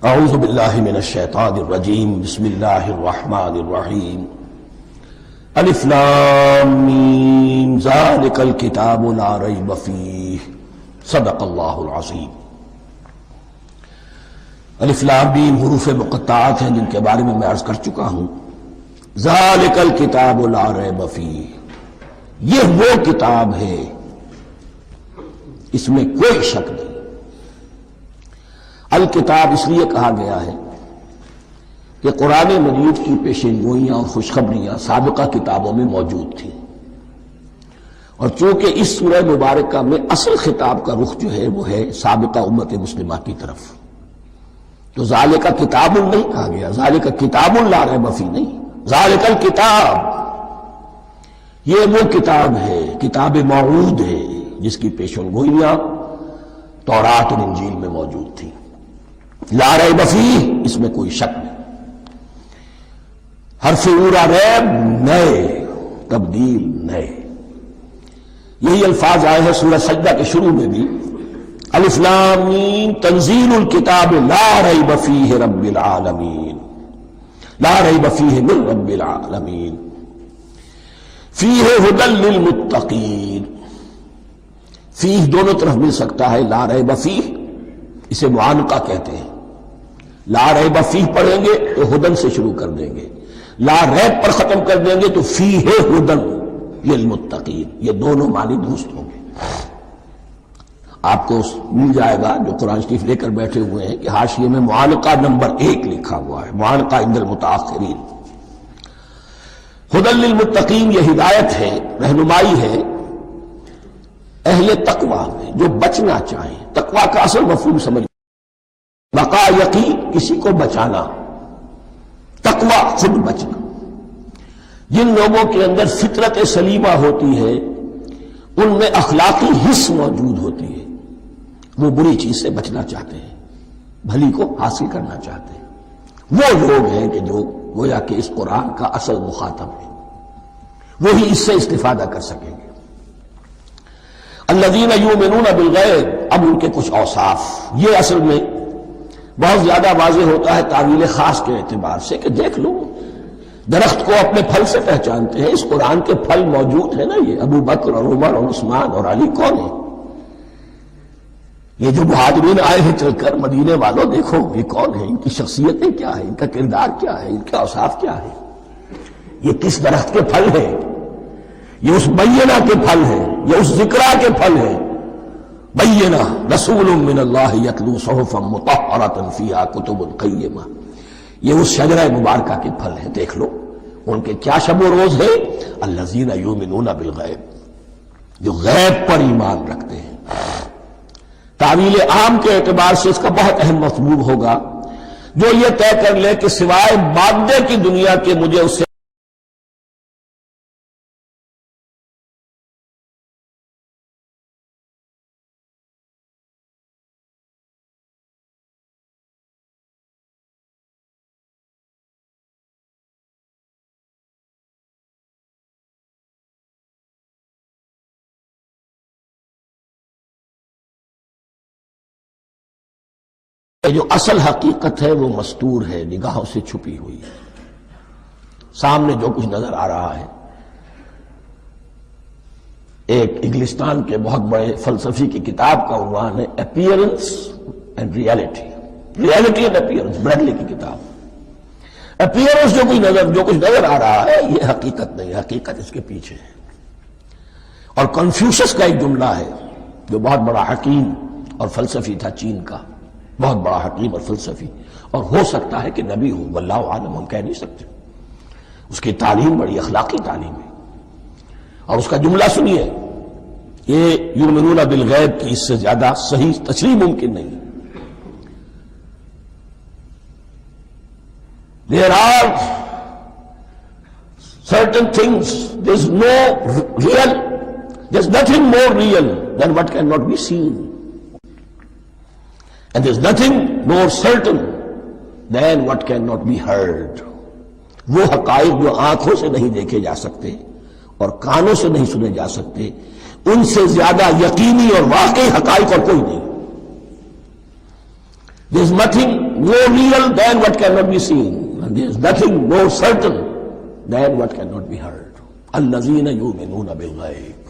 اعوذ باللہ من الشیطان الرجیم بسم اللہ الرحمن الرحیم الف لام میم ذالک الکتاب لا ریب فیہ صدق اللہ العظیم۔ الف لام میم حروف مقطعات ہیں جن کے بارے میں عرض کر چکا ہوں۔ ذالک الکتاب لا ریب فیہ، یہ وہ کتاب ہے اس میں کوئی شک نہیں۔ الکتاب اس لیے کہا گیا ہے کہ قرآن مجید کی پیشین گوئیاں اور خوشخبریاں سابقہ کتابوں میں موجود تھیں، اور چونکہ اس سورہ مبارکہ میں اصل خطاب کا رخ جو ہے وہ ہے سابقہ امت مسلمہ کی طرف، تو ذالک کتاب نہیں کہا گیا، ذالک کتاب لا ریب فیہ نہیں، ذالک الکتاب یہ وہ کتاب ہے، کتاب موعود ہے جس کی پیشین گوئیاں تورات اور انجیل میں موجود تھیں۔ لا ریب فیہ اس میں کوئی شک نہیں۔ حرف اورا ریب نئے، تبدیل نئے، یہی الفاظ آئے ہیں سورہ سجدہ کے شروع میں بھی، الف لام میم تنزیل الکتاب لا ریب فیہ رب العالمین، لا ریب فیہ من رب العالمین، فیہ ھدی للمتقین۔ فیہ دونوں طرف مل سکتا ہے، لا ریب فیہ اسے معانقہ کہتے ہیں، لا ریب فیہ پڑھیں گے تو ہدن سے شروع کر دیں گے، لا ریب پر ختم کر دیں گے تو فیہ ہدن للمتقین، یہ دونوں معنی درست ہوں گے۔ آپ کو مل جائے گا جو قرآن شریف لے کر بیٹھے ہوئے ہیں کہ حاشیے میں معانقہ نمبر 1 لکھا ہوا ہے، معانقہ عند المتاخرین۔ ہدن للمتقین یہ ہدایت ہے، رہنمائی ہے اہل تقویٰ میں جو بچنا چاہیں۔ تقویٰ کا اصل مفہوم سمجھ، بقا یقین کسی کو بچانا، تقویٰ خود بچنا۔ جن لوگوں کے اندر فطرت سلیمہ ہوتی ہے ان میں اخلاقی حس موجود ہوتی ہے، وہ بری چیز سے بچنا چاہتے ہیں، بھلی کو حاصل کرنا چاہتے ہیں۔ وہ لوگ ہیں کہ جو گویا کہ اس قرآن کا اصل مخاطب ہے، وہی اس سے استفادہ کر سکیں گے۔ الذین یؤمنون بالغیب، اب ان کے کچھ اوصاف، یہ اصل میں بہت زیادہ واضح ہوتا ہے تعویل خاص کے اعتبار سے کہ دیکھ لو درخت کو اپنے پھل سے پہچانتے ہیں، اس قرآن کے پھل موجود ہیں نا، یہ ابو بکر اور عمر اور عثمان اور علی کون ہیں؟ یہ جو مہاجرین آئے ہیں چل کر، مدینے والوں دیکھو یہ کون ہیں، ان کی شخصیتیں کیا ہیں، ان کا کردار کیا ہے، ان کے اوصاف کیا ہے، یہ کس درخت کے پھل ہیں؟ یہ اس بینہ کے پھل ہیں، یہ اس ذکرہ کے پھل ہیں۔ بینہ رسول من اللہ یتلو صحفا مطہرۃ فیہا کتب قیمہ، یہ اس شجرہ مبارکہ کے پھل ہیں۔ دیکھ لو ان کے کیا شب و روز ہے، الذین یؤمنون بالغیب، جو غیب پر ایمان رکھتے ہیں۔ تعویل عام کے اعتبار سے اس کا بہت اہم مفہوم ہوگا، جو یہ طے کر لے کہ سوائے مادے کی دنیا کے مجھے اس سے جو اصل حقیقت ہے وہ مستور ہے، نگاہوں سے چھپی ہوئی ہے۔ سامنے جو کچھ نظر آ رہا ہے، ایک انگلستان کے بہت بڑے فلسفی کی کتاب کا عنوان ہے appearance and reality, reality and appearance, Bradley کی کتاب۔ اپیئرنس جو کچھ نظر آ رہا ہے یہ حقیقت نہیں، حقیقت اس کے پیچھے ہے۔ اور کنفیوشس کا ایک جملہ ہے جو بہت بڑا حکیم اور فلسفی تھا، چین کا بہت بڑا حکیم اور فلسفی، اور ہو سکتا ہے کہ نبی ہو، واللہ عالم، ہم کہہ نہیں سکتے۔ اس کی تعلیم بڑی اخلاقی تعلیم ہے، اور اس کا جملہ سنیے، یہ یؤمنون بالغیب کی اس سے زیادہ صحیح تشریح ممکن نہیں۔ There are certain things, there's nothing more real than what cannot be seen. And there's nothing more certain than what cannot be heard. وہ حقائق جو آنکھوں سے نہیں دیکھے جا سکتے اور کانوں سے نہیں سنے جا سکتے، ان سے زیادہ یقینی اور واقعی حقائق اور کوئی نہیں۔ There is nothing more real than what cannot be seen, and there is nothing more certain than what cannot be heard. الذین یؤمنون بالغیب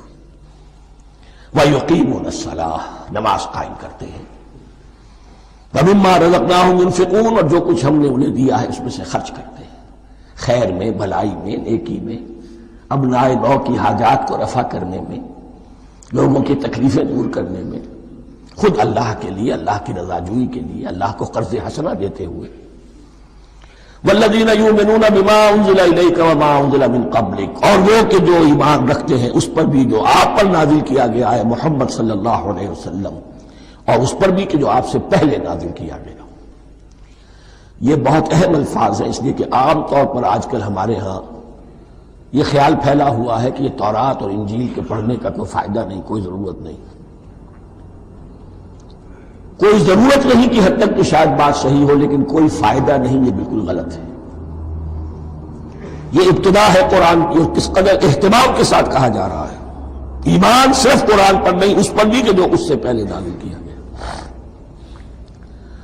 ویقیمون الصلاۃ، نماز قائم کرتے ہیں، ومما رزقناہم ينفقون، اور جو کچھ ہم نے انہیں دیا ہے اس میں سے خرچ کرتے ہیں، خیر میں، بھلائی میں، نیکی میں، ابناء نو کی حاجات کو رفع کرنے میں، لوگوں کی تکلیفیں دور کرنے میں، خود اللہ کے لیے، اللہ کی رضا جوئی کے لیے، اللہ کو قرض حسنہ دیتے ہوئے۔ والذین یؤمنون بما انزل الیک وما انزل من قبلک، اور وہ کہ جو ایمان رکھتے ہیں اس پر بھی جو آپ پر نازل کیا گیا ہے محمد صلی اللہ علیہ وسلم، اور اس پر بھی کہ جو آپ سے پہلے نازل کیا گیا۔ یہ بہت اہم الفاظ ہیں، اس لیے کہ عام طور پر آج کل ہمارے ہاں یہ خیال پھیلا ہوا ہے کہ یہ تورات اور انجیل کے پڑھنے کا کوئی فائدہ نہیں، کوئی ضرورت نہیں، کوئی ضرورت نہیں کی حد تک تو شاید بات صحیح ہو، لیکن کوئی فائدہ نہیں، یہ بالکل غلط ہے۔ یہ ابتدا ہے قرآن کی، اور کس قدر اہتمام کے ساتھ کہا جا رہا ہے، ایمان صرف قرآن پر نہیں، اس پر بھی کہ جو اس سے پہلے نازل کیا گیا۔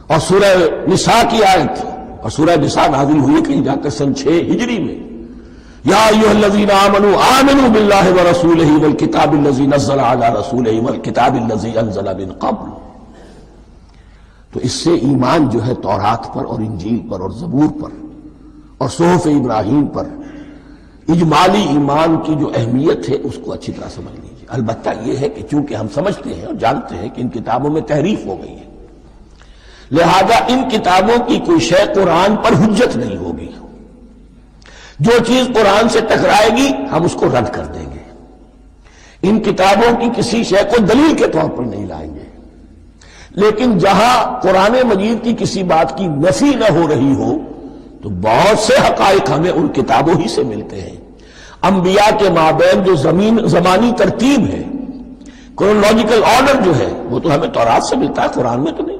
اور سورہ نساء کی آیت، اور سورہ نساء نازل ہوئی کہیں جا کر سن 6 ہجری میں، یا ایھا الذین آمنوا آمنوا باللہ ورسولہ والکتاب الذی نزل علی رسولہ والکتاب الذی انزل من قبل۔ تو اس سے ایمان جو ہے تورات پر اور انجیل پر اور زبور پر اور صحف ابراہیم پر، اجمالی ایمان کی جو اہمیت ہے اس کو اچھی طرح سمجھ لیجیے۔ البتہ یہ ہے کہ چونکہ ہم سمجھتے ہیں اور جانتے ہیں کہ ان کتابوں میں تحریف ہو گئی ہے، لہذا ان کتابوں کی کوئی شے قرآن پر حجت نہیں ہوگی، جو چیز قرآن سے ٹکرائے گی ہم اس کو رد کر دیں گے، ان کتابوں کی کسی شے کو دلیل کے طور پر نہیں لائیں گے۔ لیکن جہاں قرآن مجید کی کسی بات کی نفی نہ ہو رہی ہو تو بہت سے حقائق ہمیں ان کتابوں ہی سے ملتے ہیں۔ انبیاء کے مابین جو زمانی ترتیب ہے، کرونالوجیکل آرڈر جو ہے، وہ تو ہمیں تورات سے ملتا ہے، قرآن میں تو نہیں۔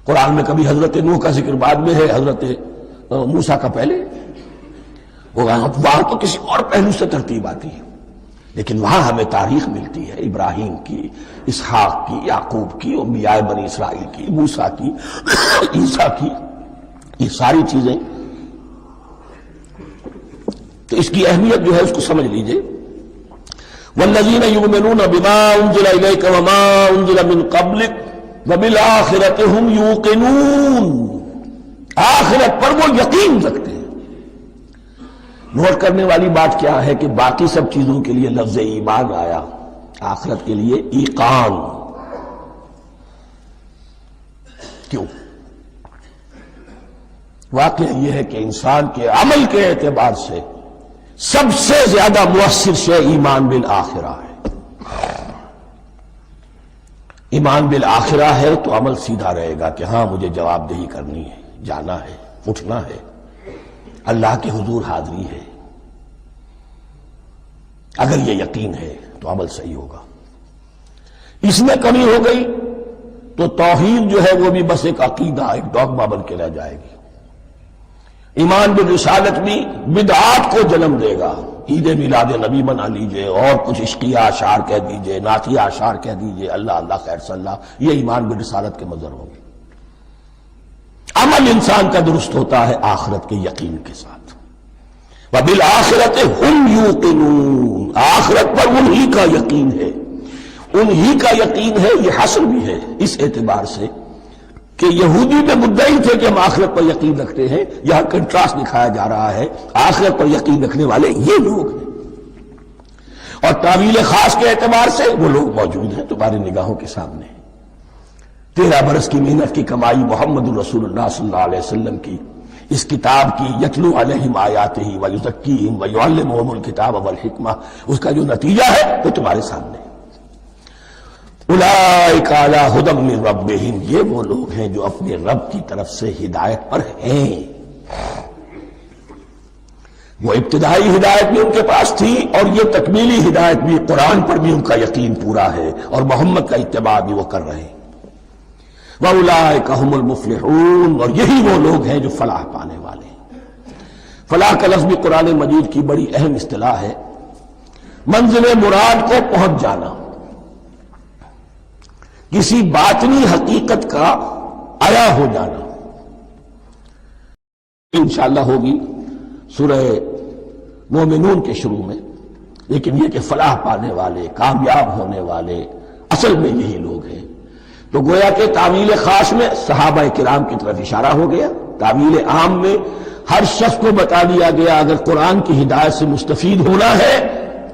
قرآن میں کبھی حضرت نوح کا ذکر بعد میں ہے، حضرت موسیٰ کا پہلے، وہاں تو کسی اور پہلو سے ترتیب آتی ہے، لیکن وہاں ہمیں تاریخ ملتی ہے ابراہیم کی، اسحاق کی، یعقوب کی، انبیاء بنی اسرائیل کی، موسیٰ کی، عیسیٰ کی، یہ ساری چیزیں۔ تو اس کی اہمیت جو ہے اس کو سمجھ لیجئے۔ والذین یؤمنون بما انزل الیک وما انزل من قبلک وبالآخرۃ ھم یوقنون، آخرت پر وہ یقین رکھتے ہیں۔ نوٹ کرنے والی بات کیا ہے کہ باقی سب چیزوں کے لیے لفظ ایمان آیا، آخرت کے لیے ایقان کیوں؟ واقعہ یہ ہے کہ انسان کے عمل کے اعتبار سے سب سے زیادہ مؤثر شے ایمان بالآخرہ ہے۔ ایمان بالآخرہ ہے تو عمل سیدھا رہے گا کہ ہاں مجھے جواب دہی کرنی ہے، جانا ہے، اٹھنا ہے، اللہ کے حضور حاضری ہے۔ اگر یہ یقین ہے تو عمل صحیح ہوگا۔ اس میں کمی ہو گئی تو توحید جو ہے وہ بھی بس ایک عقیدہ، ایک ڈوگما بن کے رہ جائے گی۔ ایمان بالرسالت بھی بدعات کو جنم دے گا، عید میلاد نبی منا لیجئے اور کچھ عشقیہ اشعار کہہ دیجئے، نعتیہ اشعار کہہ دیجئے، اللہ اللہ خیر صلی اللہ، یہ ایمان بالرسالت کے مظہر ہوں گے۔ عمل انسان کا درست ہوتا ہے آخرت کے یقین کے ساتھ۔ وبالآخرۃ ھم یوقنون، آخرت پر انہی کا یقین ہے، انہی کا یقین ہے۔ یہ حصر بھی ہے اس اعتبار سے کہ یہودی میں مدعی تھے کہ ہم آخرت پر یقین رکھتے ہیں، یہاں کنٹراسٹ دکھایا جا رہا ہے، آخرت پر یقین رکھنے والے یہ لوگ ہیں، اور تعویل خاص کے اعتبار سے وہ لوگ موجود ہیں تمہاری نگاہوں کے سامنے۔ 13 برس کی محنت کی کمائی محمد الرسول اللہ صلی اللہ علیہ وسلم کی، اس کتاب کی، یتلو علیہم آیاتہ ویزکیہم ویعلمہم الکتاب والحکمہ، اس کا جو نتیجہ ہے وہ تمہارے سامنے۔ اولئک علی ھدی من ربہم، یہ وہ لوگ ہیں جو اپنے رب کی طرف سے ہدایت پر ہیں۔ وہ ابتدائی ہدایت بھی ان کے پاس تھی، اور یہ تکمیلی ہدایت بھی، قرآن پر بھی ان کا یقین پورا ہے، اور محمد کا اتباع بھی وہ کر رہے ہیں۔ وَأُولَٰئِكَ هُمُ الْمُفْلِحُونَ، اور یہی وہ لوگ ہیں جو فلاح پانے والے ہیں۔ فلاح کا لفظ بھی قرآن مجید کی بڑی اہم اصطلاح ہے، منزل مراد کو پہنچ جانا، کسی باطنی حقیقت کا عیا ہو جانا، تفصیل انشاءاللہ ہوگی سورہ مومنون کے شروع میں، لیکن یہ کہ فلاح پانے والے، کامیاب ہونے والے اصل میں یہی لوگ ہیں۔ تو گویا کہ تعویل خاص میں صحابہ کرام کی طرف اشارہ ہو گیا، تعویل عام میں ہر شخص کو بتا دیا گیا اگر قرآن کی ہدایت سے مستفید ہونا ہے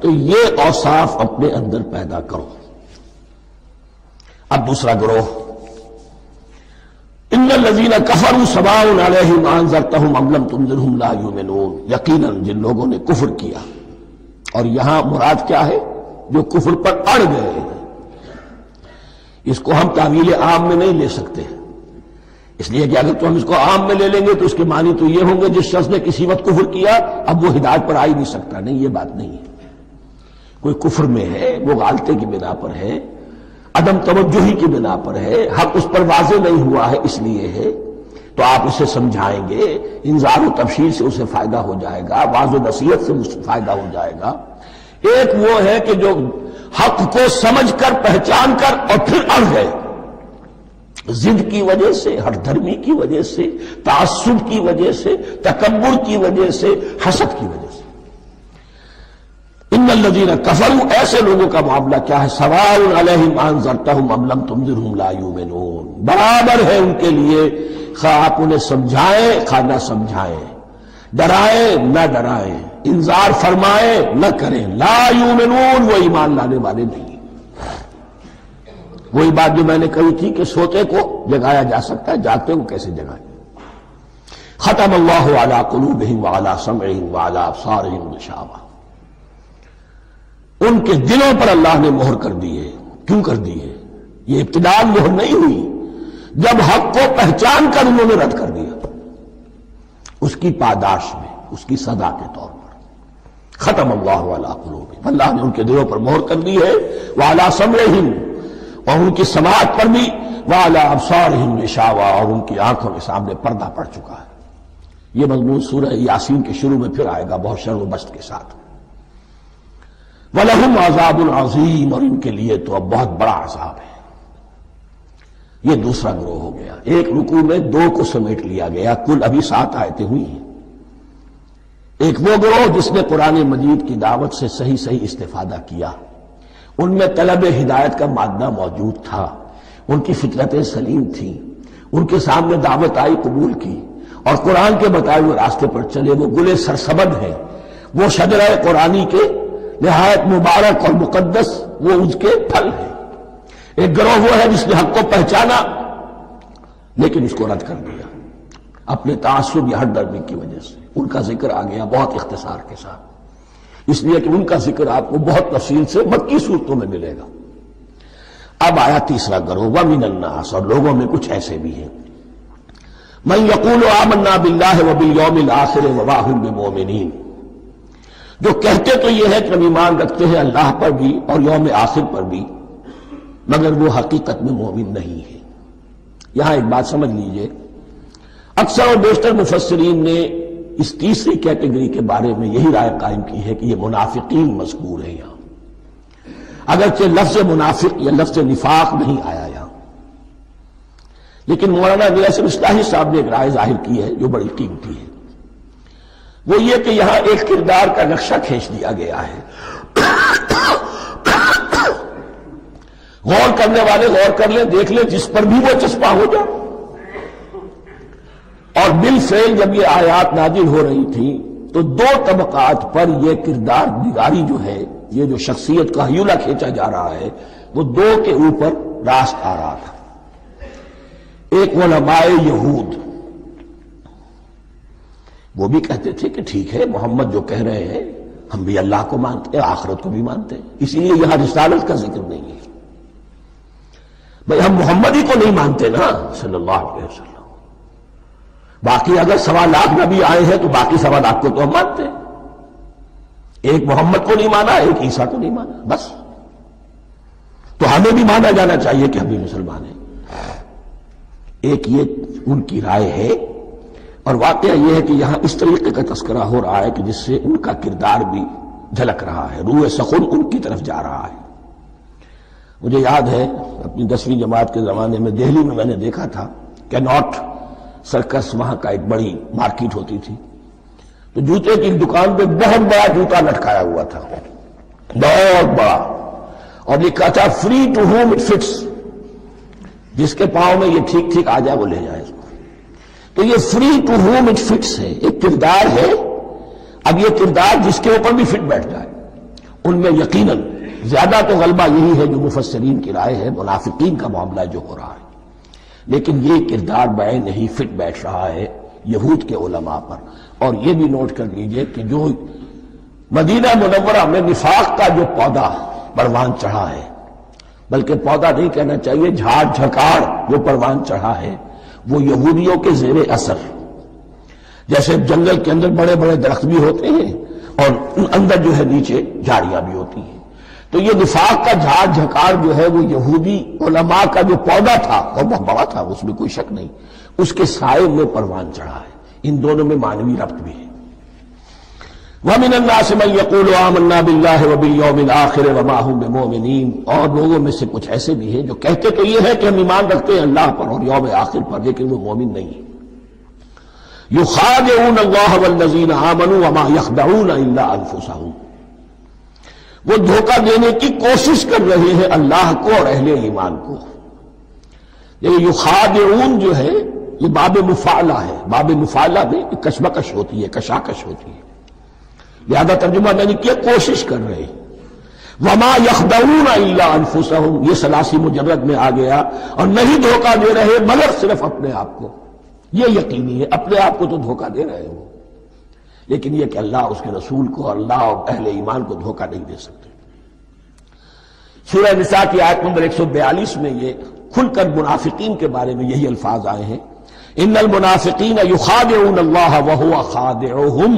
تو یہ اوصاف اپنے اندر پیدا کرو۔ اب دوسرا گروہ، ان الذین کفروا سواء علیہم انذرتہم ام لم تنذرہم لا یؤمنون، یقیناً جن لوگوں نے کفر کیا، اور یہاں مراد کیا ہے؟ جو کفر پر اڑ گئے ہیں۔ اس کو ہم تعویل عام میں نہیں لے سکتے، اس لیے کہ اگر تو ہم اس کو عام میں لے لیں گے تو اس کے معنی تو یہ ہوں گے جس شخص نے کسی وقت کفر کیا اب وہ ہدایت پر آ ہی نہیں سکتا۔ نہیں، یہ بات نہیں ہے۔ کوئی کفر میں ہے، وہ غالطے کی بنا پر ہے، عدم توجہی کی بنا پر ہے، حق اس پر واضح نہیں ہوا ہے اس لیے ہے، تو آپ اسے سمجھائیں گے، انذار و تبشیر سے اسے فائدہ ہو جائے گا، واعظ و نصیحت سے اسے فائدہ ہو جائے گا۔ ایک وہ ہے کہ جو حق کو سمجھ کر پہچان کر اور پھر اڑ گئے، ضد کی وجہ سے، ہٹ دھرمی کی وجہ سے، تعصب کی وجہ سے، تکبر کی وجہ سے، حسد کی وجہ سے۔ ان الذین کفروا، ایسے لوگوں کا معاملہ کیا ہے؟ سواء علیہم انذرتہم ام لم تنذرہم لا یؤمنون، برابر ہے ان کے لیے خواہ آپ انہیں سمجھائیں خواہ نہ سمجھائیں، ڈرائیں نہ ڈرائیں، انذار فرمائیں نہ کریں، لا یؤمنون، وہ ایمان لانے والے نہیں۔ وہی بات جو میں نے کہی تھی کہ سوتے کو جگایا جا سکتا ہے، جاگتے کو کیسے جگائیں؟ ختم اللہ علی قلوبہم وعلی سمعہم وعلی ابصارہم غشاوہ، ان کے دلوں پر اللہ نے مہر کر دی ہے۔ کیوں کر دی ہے؟ یہ ابتداء مہر نہیں ہوئی، جب حق کو پہچان کر انہوں نے رد کر دیا، اس کی پاداش میں، اس کی سزا کے طور پر۔ ختم اللہ علی قلوبہم، اللہ نے ان کے دلوں پر مہر کر دی ہے، وعلی سمعہم، اور ان کی سماعت پر بھی، وعلی ابصارہم غشاوہ، اور ان کی آنکھوں کے سامنے پردہ پڑ چکا ہے۔ یہ مضمون سورہ یاسین کے شروع میں پھر آئے گا بہت شر و بست کے ساتھ۔ وَلَهُمْ عَذَابٌ عَظِيمٌ، اور ان کے لیے تو اب بہت بڑا عذاب ہے۔ یہ دوسرا گروہ ہو گیا، ایک رکوع میں دو کو سمیٹ لیا گیا، کل ابھی 7 آیتیں ہوئی ہیں۔ ایک وہ گروہ جس نے قرآن مجید کی دعوت سے صحیح صحیح استفادہ کیا، ان میں طلب ہدایت کا مادہ موجود تھا، ان کی فطرتیں سلیم تھیں، ان کے سامنے دعوت آئی، قبول کی، اور قرآن کے بتائے ہوئے راستے پر چلے۔ وہ گلے سرسبد ہیں، وہ شجرہ قرآنی کے نہایت مبارک اور مقدس، وہ اس کے پھل ہیں۔ ایک گروہ وہ ہے جس نے حق کو پہچانا لیکن اس کو رد کر دیا اپنے تعصب یا ہٹ درمی کی وجہ سے۔ ان کا ذکر آ گیا بہت اختصار کے ساتھ، اس لیے کہ ان کا ذکر آپ کو بہت تفصیل سے مکی صورتوں میں ملے گا۔ اب آیا تیسرا گروہ، وَمِنَ النَّاسِ، اور لوگوں میں کچھ ایسے بھی ہیں، مَن يَقُولُ آمَنَّا بِاللَّهِ وَبِالْيَوْمِ الْآخِرِ وَمَا هُم بِمُؤْمِنِينَ، جو کہتے تو یہ ہے کہ ہم ایمان رکھتے ہیں اللہ پر بھی اور یوم آخر پر بھی، مگر وہ حقیقت میں مومن نہیں ہے۔ یہاں ایک بات سمجھ لیجئے، اکثر اور بیشتر مفسرین نے اس تیسری کیٹیگری کے بارے میں یہی رائے قائم کی ہے کہ یہ منافقین مذکور ہیں یہاں، اگرچہ لفظ منافق یا لفظ نفاق نہیں آیا یہاں، لیکن مولانا نیاز اصلاحی صاحب نے ایک رائے ظاہر کی ہے جو بڑی قیمتی ہے، وہ یہ کہ یہاں ایک کردار کا نقشہ کھینچ دیا گیا ہے۔ غور کرنے والے غور کر لیں، دیکھ لیں، جس پر بھی وہ چسپاں ہو جائے۔ اور بالفعل جب یہ آیات نازل ہو رہی تھیں تو دو طبقات پر یہ کردار نگاری جو ہے، یہ جو شخصیت کا ہیولہ کھینچا جا رہا ہے، وہ دو کے اوپر راست آ رہا تھا۔ ایک علماء یہود، وہ بھی کہتے تھے کہ ٹھیک ہے محمد جو کہہ رہے ہیں، ہم بھی اللہ کو مانتے ہیں، آخرت کو بھی مانتے ہیں، اسی لیے یہاں رسالت کا ذکر نہیں ہے۔ بھئی ہم محمد ہی کو نہیں مانتے نا صلی اللہ علیہ وسلم، باقی اگر 1.25 لاکھ نبی آئے ہیں تو باقی 1.25 لاکھ کو تو ہم مانتے ہیں، ایک محمد کو نہیں مانا، ایک عیسیٰ کو نہیں مانا، بس۔ تو ہمیں بھی مانا جانا چاہیے کہ ہم بھی مسلمان ہیں۔ ایک یہ ان کی رائے ہے، اور واقعہ یہ ہے کہ یہاں اس طریقے کا تذکرہ ہو رہا ہے کہ جس سے ان کا کردار بھی جھلک رہا ہے، روح سخن ان کی طرف جا رہا ہے۔ مجھے یاد ہے اپنی 10ویں جماعت کے زمانے میں دہلی میں نے دیکھا تھا کہ نوٹ سرکس وہاں کا ایک بڑی مارکیٹ ہوتی تھی، تو جوتے کی دکان پہ بہت بڑا جوتا لٹکایا ہوا تھا، بہت بڑا، اور لکھا تھا free to whom it fits, جس کے پاؤں میں یہ ٹھیک ٹھیک آ جائے وہ لے جائے اس کو۔ تو یہ free to whom it fits ہے، ایک کردار ہے، اب یہ کردار جس کے اوپر بھی فٹ بیٹھ جائے، ان میں یقیناً زیادہ تو غلبہ یہی ہے جو مفسرین کی رائے ہے، منافقین کا معاملہ جو ہو رہا ہے، لیکن یہ کردار بعین نہیں فٹ بیٹھ رہا ہے یہود کے علماء پر۔ اور یہ بھی نوٹ کر لیجئے کہ جو مدینہ منورہ میں نفاق کا جو پودا پروان چڑھا ہے، بلکہ پودا نہیں کہنا چاہیے، جھاڑ جھکاڑ جو پروان چڑھا ہے، وہ یہودیوں کے زیر اثر، جیسے جنگل کے اندر بڑے بڑے درخت بھی ہوتے ہیں اور اندر جو ہے نیچے جھاڑیاں بھی ہوتی ہیں، تو یہ نفاق کا جھاڑ جھکاڑ جو ہے وہ یہودی علماء کا جو پودا تھا اور بہت بڑا تھا، اس میں کوئی شک نہیں، اس کے سائے میں پروان چڑھا ہے۔ ان دونوں میں معنوی ربط بھی ہے۔ وَمِنَ النَّاسِ مَن يَقُولُ آمَنَّا بِاللَّهِ وَبِالْيَوْمِ الْآخِرِ وَمَا هُم بِمُؤْمِنِينَ، اور لوگوں میں سے کچھ ایسے بھی ہیں جو کہتے تو یہ ہے کہ ہم ایمان رکھتے ہیں اللہ پر اور یوم آخر پر، لیکن وہ مومن نہیں ہیں۔ يُخَادِعُونَ اللَّهَ وَالَّذِينَ آمَنُوا وَمَا يَخْدَعُونَ إِلَّا أَنفُسَهُمْ، وہ دھوکہ دینے کی کوشش کر رہے ہیں اللہ کو اور اہل ایمان کو۔ یہ یخادعون جو ہے یہ باب مفعلہ ہے، باب مفعلہ میں کشمکش ہوتی ہے، کشاکش ہوتی ہے، لہذا ترجمہ میں نے کیا کوشش کر رہے ہیں۔ وما يخدعون الا انفسهم، یہ ثلاثی مجرد میں آ گیا، اور نہیں دھوکہ دے رہے مگر صرف اپنے آپ کو، یہ یقینی ہے اپنے آپ کو تو دھوکہ دے رہے ہو، لیکن یہ کہ اللہ اس کے رسول کو اور اللہ اور اہل ایمان کو دھوکہ نہیں دے سکتے۔ سورہ نساء کی آیت نمبر 142 میں یہ کھل کر منافقین کے بارے میں یہی الفاظ آئے ہیں، ان المنافقین یخادعون اللہ وہو خادعہم،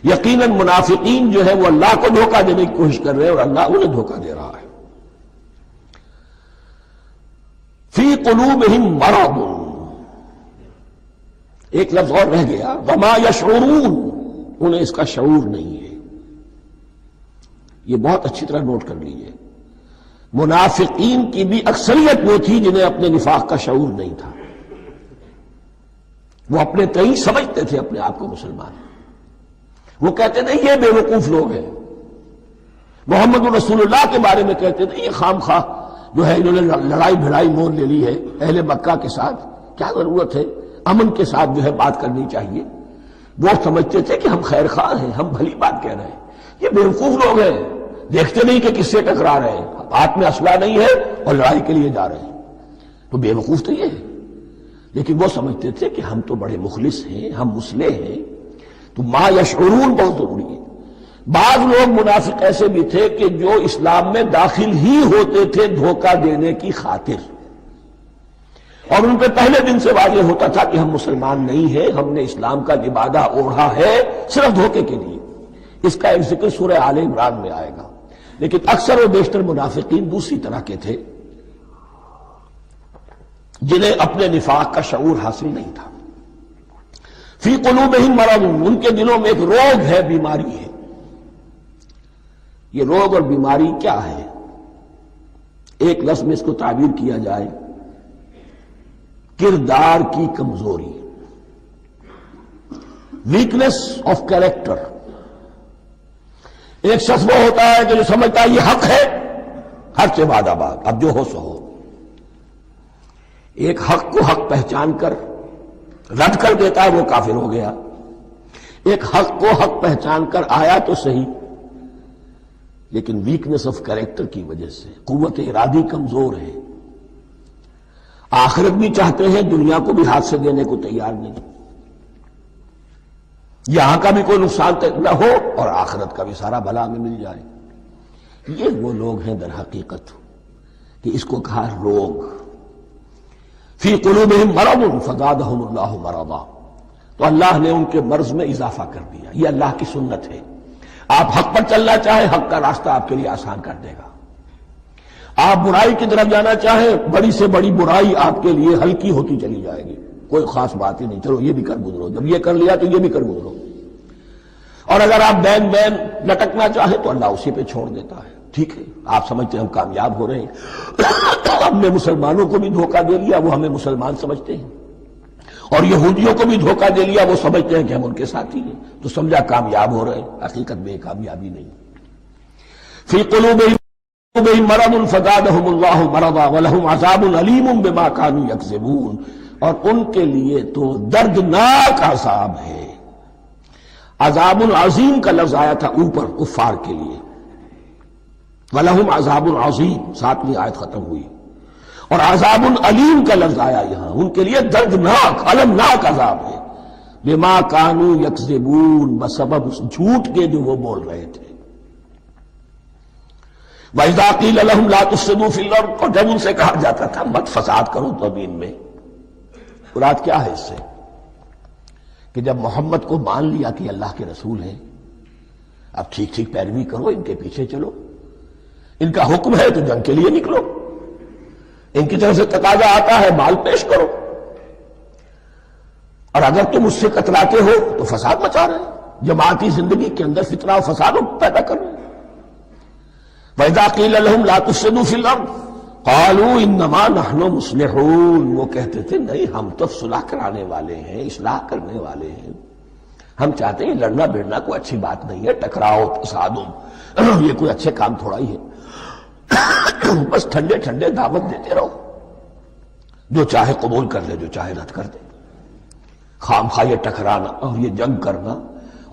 یقیناً منافقین جو ہے وہ اللہ کو دھوکہ دینے کی کوشش کر رہے ہیں اور اللہ انہیں دھوکہ دے رہا ہے۔ فی قلوبہم مرض، ایک لفظ اور رہ گیا، وما یشعرون، انہیں اس کا شعور نہیں ہے۔ یہ بہت اچھی طرح نوٹ کر لیجئے، منافقین کی بھی اکثریت وہ تھی جنہیں اپنے نفاق کا شعور نہیں تھا، وہ اپنے تئیں سمجھتے تھے اپنے آپ کو مسلمان، وہ کہتے تھے یہ بے وقوف لوگ ہیں، محمد رسول اللہ کے بارے میں کہتے تھے یہ خام خواہ جو ہے انہوں نے لڑائی بھڑائی مول لے لی ہے اہل مکہ کے ساتھ، کیا ضرورت ہے، امن کے ساتھ جو ہے بات کرنی چاہیے۔ وہ سمجھتے تھے کہ ہم خیر خواہ ہیں، ہم بھلی بات کہہ رہے ہیں، یہ بے وقوف لوگ ہیں، دیکھتے نہیں کہ کس سے ٹکرا رہے ہیں، ہاتھ میں اسلحہ نہیں ہے اور لڑائی کے لیے جا رہے ہیں، تو بے وقوف تو یہ ہے۔ لیکن وہ سمجھتے تھے کہ ہم تو بڑے مخلص ہیں، ہم مسلح ہیں، تو ما یشعرون بہت ضروری ہے۔ بعض لوگ منافق ایسے بھی تھے کہ جو اسلام میں داخل ہی ہوتے تھے دھوکہ دینے کی خاطر، اور ان پہ پہلے دن سے واضح ہوتا تھا کہ ہم مسلمان نہیں ہیں، ہم نے اسلام کا لبادہ اوڑھا ہے صرف دھوکے کے لیے۔ اس کا ایک ذکر سورہ آل عمران میں آئے گا، لیکن اکثر و بیشتر منافقین دوسری طرح کے تھے جنہیں اپنے نفاق کا شعور حاصل نہیں تھا۔ فی قلوبہم مرض، ان کے دلوں میں ایک روگ ہے، بیماری ہے۔ یہ روگ اور بیماری کیا ہے؟ ایک لفظ میں اس کو تعبیر کیا جائے، کردار کی کمزوری، ویکنس آف کیریکٹر۔ ایک شخص وہ ہوتا ہے کہ جو سمجھتا ہے یہ حق ہے، حق سے بعد آباد، اب جو ہو سو ہو۔ ایک حق کو حق پہچان کر رد کر دیتا ہے، وہ کافر ہو گیا۔ ایک حق کو حق پہچان کر آیا تو صحیح، لیکن ویکنس آف کیریکٹر کی وجہ سے قوت ارادی کمزور ہے، آخرت بھی چاہتے ہیں، دنیا کو بھی ہاتھ سے دینے کو تیار نہیں، یہاں کا بھی کوئی نقصان نہ ہو اور آخرت کا بھی سارا بھلا ہمیں مل جائے۔ یہ وہ لوگ ہیں در حقیقت کہ اس کو کہا روگ۔ فی قلوبہم مرض فزادہم اللہ مرضا، تو اللہ نے ان کے مرض میں اضافہ کر دیا۔ یہ اللہ کی سنت ہے، آپ حق پر چلنا چاہیں حق کا راستہ آپ کے لیے آسان کر دے گا، آپ برائی کی طرف جانا چاہیں بڑی سے بڑی برائی آپ کے لیے ہلکی ہوتی چلی جائے گی، کوئی خاص بات ہی نہیں، چلو یہ بھی کر گزرو، جب یہ کر لیا تو یہ بھی کر گزرو۔ اور اگر آپ بین بین لٹکنا چاہیں تو اللہ اسی پہ چھوڑ دیتا ہے، ٹھیک ہے آپ سمجھتے ہیں ہم کامیاب ہو رہے ہیں، ہم نے مسلمانوں کو بھی دھوکہ دے لیا، وہ ہمیں مسلمان سمجھتے ہیں، اور یہودیوں کو بھی دھوکہ دے لیا، وہ سمجھتے ہیں کہ ہم ان کے ساتھی ہیں، تو سمجھا کامیاب ہو رہے ہیں، حقیقت میں کامیابی نہیں۔ فی قلوبہم مرض فزادہم اللہ مرضا ولہم عذاب علیم بما کانوا یکذبون، اور ان کے لیے تو دردناک عذاب ہے۔ عذاب عظیم کا لفظ آیا تھا اوپر کفار کے لیے، وَلَهُمْ عَذَابٌ عَظِيمٌ، 7ویں آیت ختم ہوئی، اور عذاب علیم کا لفظ آیا یہاں، ان کے لیے دردناک المناک عذاب ہے، بما کانوا یکذبون، بسبب اس جھوٹ کے جو وہ بول رہے تھے۔ وَإِذَا قِيلَ لَهُمْ لَا تُفْسِدُوا فِي الْأَرْضِ، اور جب ان سے کہا جاتا تھا مت فساد کرو زمین میں، مراد کیا ہے اس سے؟ کہ جب محمد کو مان لیا کہ اللہ کے رسول ہیں، اب ٹھیک ٹھیک پیروی کرو، ان کے پیچھے چلو، ان کا حکم ہے تو جنگ کے لیے نکلو، ان کی طرف سے تقاضا آتا ہے مال پیش کرو، اور اگر تم اس سے کتراتے ہو تو فساد مچا رہے ہیں، جماعتی زندگی کے اندر فتنہ و فساد پیدا کر رہے ہیں۔ وَإِذَا قِيلَ لَهُمْ لَا تُفْسِدُوا فِي الْأَرْضِ قَالُوا إِنَّمَا نَحْنُ مُصْلِحُونَ، وہ کہتے تھے نہیں ہم تو صلح کرانے والے ہیں، اصلاح کرنے والے ہیں، ہم چاہتے ہیں لڑنا بھیڑنا کوئی اچھی بات نہیں ہے، ٹکراؤ تصادم یہ کوئی اچھے کام تھوڑا ہی ہے، بس ٹھنڈے ٹھنڈے دعوت دیتے رہو، جو چاہے قبول کر لے، جو چاہے رد کر دے، خام خواہ یہ ٹکرانا اور یہ جنگ کرنا